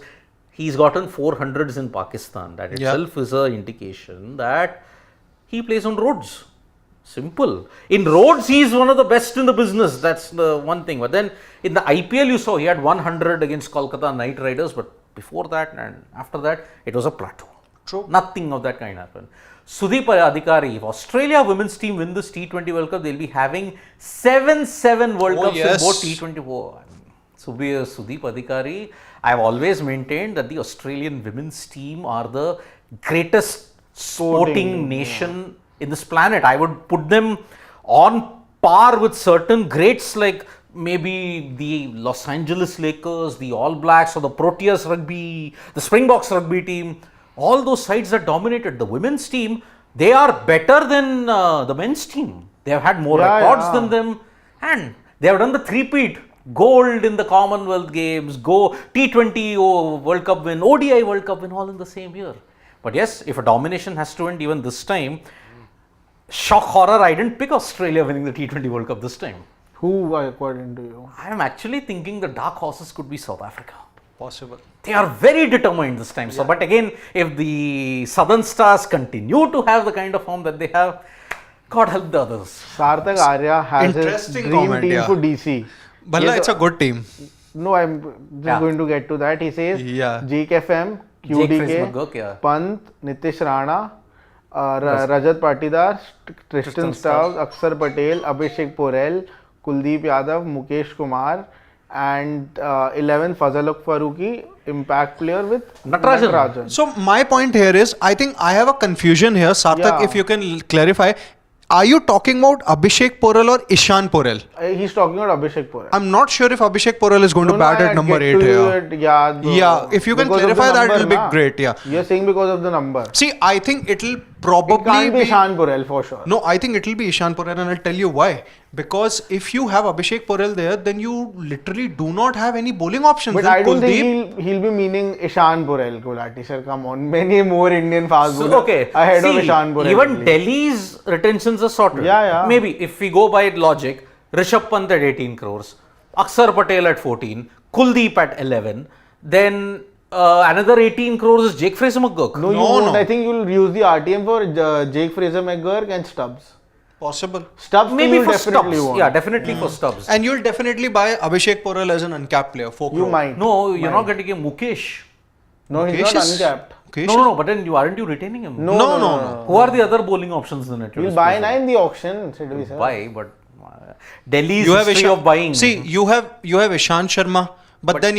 Speaker 1: he's gotten 400s in Pakistan. That itself is an indication that he plays on roads. Simple. In roads, he is one of the best in the business. That's the one thing. But then in the IPL, you saw he had 100 against Kolkata Knight Riders. But before that and after that, it was a plateau.
Speaker 4: True.
Speaker 1: Nothing of that kind happened. Sudeep Adhikari, if Australia women's team win this T20 World Cup, they'll be having 7 World Cups in both T20. Sudeep Adhikari, I've always maintained that the Australian women's team are the greatest sporting nation in this planet. I would put them on par with certain greats like maybe the Los Angeles Lakers, the All Blacks, or the Proteas rugby, the Springboks rugby team. All those sides that dominated the women's team, they are better than the men's team. They have had more records than them, and they have done the three-peat. Gold in the Commonwealth Games, T20 World Cup win, ODI World Cup win, all in the same year. But yes, if a domination has to end even this time, shock horror, I didn't pick Australia winning the T20 World Cup this time.
Speaker 2: Who, according to you?
Speaker 1: I am actually thinking the dark horses could be South Africa.
Speaker 4: Possible.
Speaker 1: They are very determined this time. So, but again, if the Southern Stars continue to have the kind of form that they have, God help the others.
Speaker 2: Sarthak Arya has his dream team for DC.
Speaker 4: Bhalla, it's a good team.
Speaker 2: No, I'm just going to get to that. He says JKFM, QDK, Pant, Nitish Rana, Rajat Patidar, Tristan Stavs, Aksar Patel, Abhishek Porel, Kuldeep Yadav, Mukesh Kumar, and 11 Fazaluk Farooqi, impact player with Natarajan.
Speaker 4: So my point here is, I think I have a confusion here. Sarthak, if you can clarify. Are you talking about Abhishek Porel or Ishan Porel?
Speaker 2: He's talking about Abhishek Porel.
Speaker 4: I'm not sure if Abhishek Porel is going to bat at number 8 here. Yeah, if you can clarify that, it will be great. Yeah.
Speaker 2: You're saying because of the number.
Speaker 4: See, I think it will probably
Speaker 2: it can't be Ishan Porel for sure.
Speaker 4: No, I think it will be Ishan Porel, and I'll tell you why. Because if you have Abhishek Porel there, then you literally do not have any bowling options.
Speaker 2: But I don't think he'll be meaning Ishan Porel, Gulati sir. Come on, many more Indian fast bowlers ahead of Ishan Porel.
Speaker 1: Even Delhi's retentions are sorted.
Speaker 2: Yeah.
Speaker 1: Maybe if we go by logic, Rishabh Pant at 18 crores, Aksar Patel at 14, Kuldeep at 11, then another 18 crores is Jake Fraser McGurk.
Speaker 2: No, you
Speaker 4: No,
Speaker 2: won't.
Speaker 4: no.
Speaker 2: I think you'll use the RTM for Jake Fraser McGurk and Stubbs.
Speaker 4: Possible.
Speaker 2: Stubbs
Speaker 1: Maybe
Speaker 2: you'll
Speaker 1: for
Speaker 2: definitely
Speaker 1: Stubbs.
Speaker 2: want.
Speaker 1: Yeah, definitely for Stubbs.
Speaker 4: And you'll definitely buy Abhishek Porel as an uncapped player. 4
Speaker 2: You
Speaker 4: crore.
Speaker 2: might.
Speaker 1: No, you're not getting him Mukesh.
Speaker 2: No, he's
Speaker 4: Mukesh
Speaker 2: not
Speaker 4: is-
Speaker 2: uncapped.
Speaker 4: Mukesh
Speaker 1: No, but then aren't you retaining him?
Speaker 4: No.
Speaker 1: Who are the other bowling options in it?
Speaker 2: We'll buy 9 in the auction, said we, sir.
Speaker 1: Buy, but Delhi's
Speaker 4: You have
Speaker 1: history of buying.
Speaker 4: See, you have Ishant Sharma, but then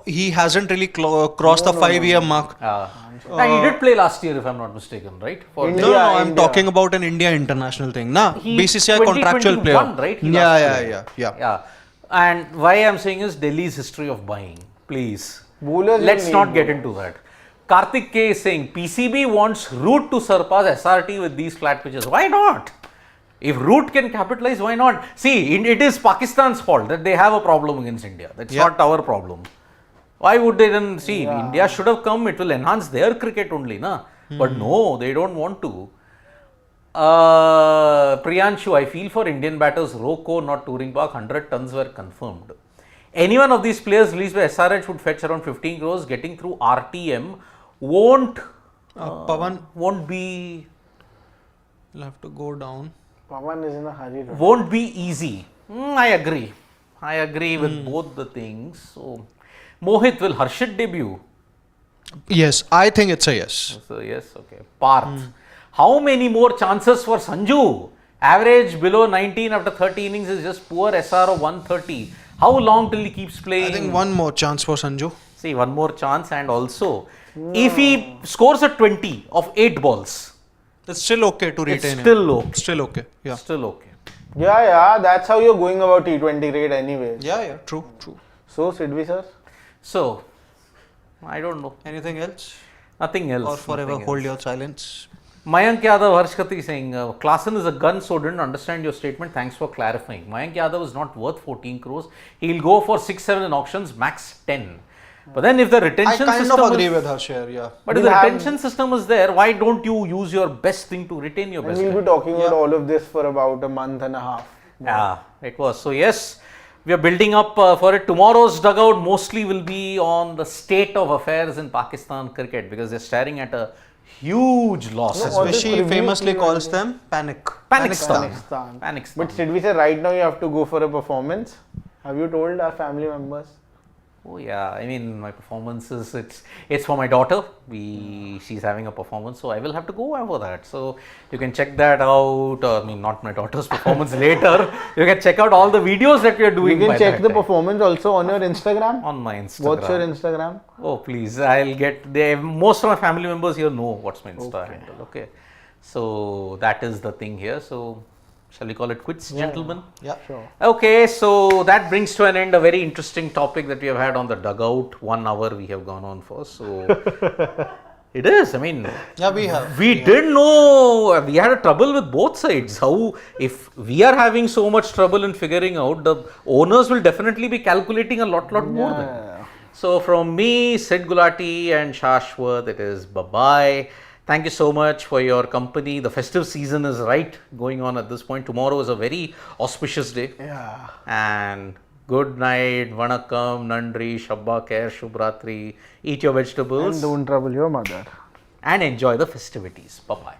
Speaker 4: he hasn't really crossed the 5-year mark.
Speaker 1: And he did play last year, if I'm not mistaken, right? For
Speaker 2: India.
Speaker 4: No, I'm
Speaker 2: India.
Speaker 4: talking about an India international thing. Nah,
Speaker 1: He
Speaker 4: BCCI contractual player.
Speaker 1: 2021, right? He last year.
Speaker 4: Yeah.
Speaker 1: And why I'm saying is Delhi's history of buying. Please.
Speaker 2: Bowlers will
Speaker 1: Let's
Speaker 2: need
Speaker 1: not get
Speaker 2: bowlers.
Speaker 1: into that. Karthik K is saying PCB wants Root to surpass SRT with these flat pitches. Why not? If Root can capitalize, why not? See, it is Pakistan's fault that they have a problem against India. That's
Speaker 4: Yeah.
Speaker 1: not our problem. Why would they then see? India should have come, it will enhance their cricket only, na? But no, they don't want to. Priyanshu, I feel for Indian batters, Roko not touring back, 100 tons were confirmed. Any one of these players released by SRH would fetch around 15 crores. Getting through RTM won't be
Speaker 4: You'll have to go down.
Speaker 2: Pawan is in a hurry.
Speaker 1: won't be easy. I agree with both the things. So, Mohit, will Harshit debut?
Speaker 4: Yes, I think it's a yes.
Speaker 1: So yes, okay. Parth, how many more chances for Sanju? Average below 19 after 30 innings is just poor SR of 130. How long till he keeps playing?
Speaker 4: I think one more chance for Sanju.
Speaker 1: See, one more chance, and also if he scores a 20 of 8 balls,
Speaker 4: It's still okay to
Speaker 1: it's
Speaker 4: retain him.
Speaker 1: still okay.
Speaker 4: Still okay. Yeah.
Speaker 1: Still okay.
Speaker 2: Yeah, that's how you're going about T20 grade anyways.
Speaker 4: Yeah. True.
Speaker 2: So, Sidvi sir?
Speaker 1: So, I don't know.
Speaker 4: Anything else?
Speaker 1: Nothing else.
Speaker 4: Or forever
Speaker 1: nothing
Speaker 4: hold
Speaker 1: else.
Speaker 4: your silence?
Speaker 1: Mayank Yadav, Harshkati saying, Klaasen is a gun, so didn't understand your statement. Thanks for clarifying. Mayank Yadav is not worth 14 crores. He'll go for 6-7 in auctions, max 10. But then if the
Speaker 4: I
Speaker 1: retention
Speaker 4: kind
Speaker 1: system
Speaker 4: of agree
Speaker 1: is,
Speaker 4: with Harshir, yeah.
Speaker 1: but if the retention system is there, why don't you use your best thing to retain your
Speaker 2: And
Speaker 1: best
Speaker 2: we'll
Speaker 1: guy?
Speaker 2: be talking about all of this for about a month and a half.
Speaker 1: Yeah, it was. So yes, we are building up for it. Tomorrow's dugout mostly will be on the state of affairs in Pakistan cricket because they're staring at a huge loss.
Speaker 2: No, all
Speaker 1: as
Speaker 2: this
Speaker 1: well.
Speaker 4: She
Speaker 2: preview
Speaker 4: famously
Speaker 2: T20.
Speaker 4: calls them panic.
Speaker 1: Panikistan.
Speaker 2: Pakistan.
Speaker 1: Panikistan.
Speaker 2: But Sidvi sir, right now you have to go for a performance. Have you told our family members?
Speaker 1: Oh yeah, I mean my performances. It's for my daughter. She's having a performance, so I will have to go for that. So you can check that out. I mean, not my daughter's performance later. You can check out all the videos that we are doing.
Speaker 2: You
Speaker 1: by
Speaker 2: can check
Speaker 1: that
Speaker 2: the
Speaker 1: time.
Speaker 2: performance also on your Instagram.
Speaker 1: On my Instagram.
Speaker 2: What's your Instagram?
Speaker 1: Oh please, I'll get there. Most of my family members here know what's my Insta handle. Okay, so that is the thing here. So shall we call it quits, gentlemen?
Speaker 4: Yeah.
Speaker 2: Sure.
Speaker 1: Okay, so that brings to an end a very interesting topic that we have had on the dugout. 1 hour we have gone on for. So it is. I mean,
Speaker 4: Yeah, we have.
Speaker 1: we didn't know. We had a trouble with both sides. How if we are having so much trouble in figuring out, the owners will definitely be calculating a lot more than.
Speaker 2: Yeah.
Speaker 1: So from me, Sid Gulati and Shashwat, it is bye-bye. Thank you so much for your company. The festive season is going on at this point. Tomorrow is a very auspicious day.
Speaker 2: Yeah.
Speaker 1: And good night, vanakkam, nandri, shabba khair, shubhratri. Eat your vegetables
Speaker 2: And don't trouble your mother.
Speaker 1: and enjoy the festivities. Bye-bye.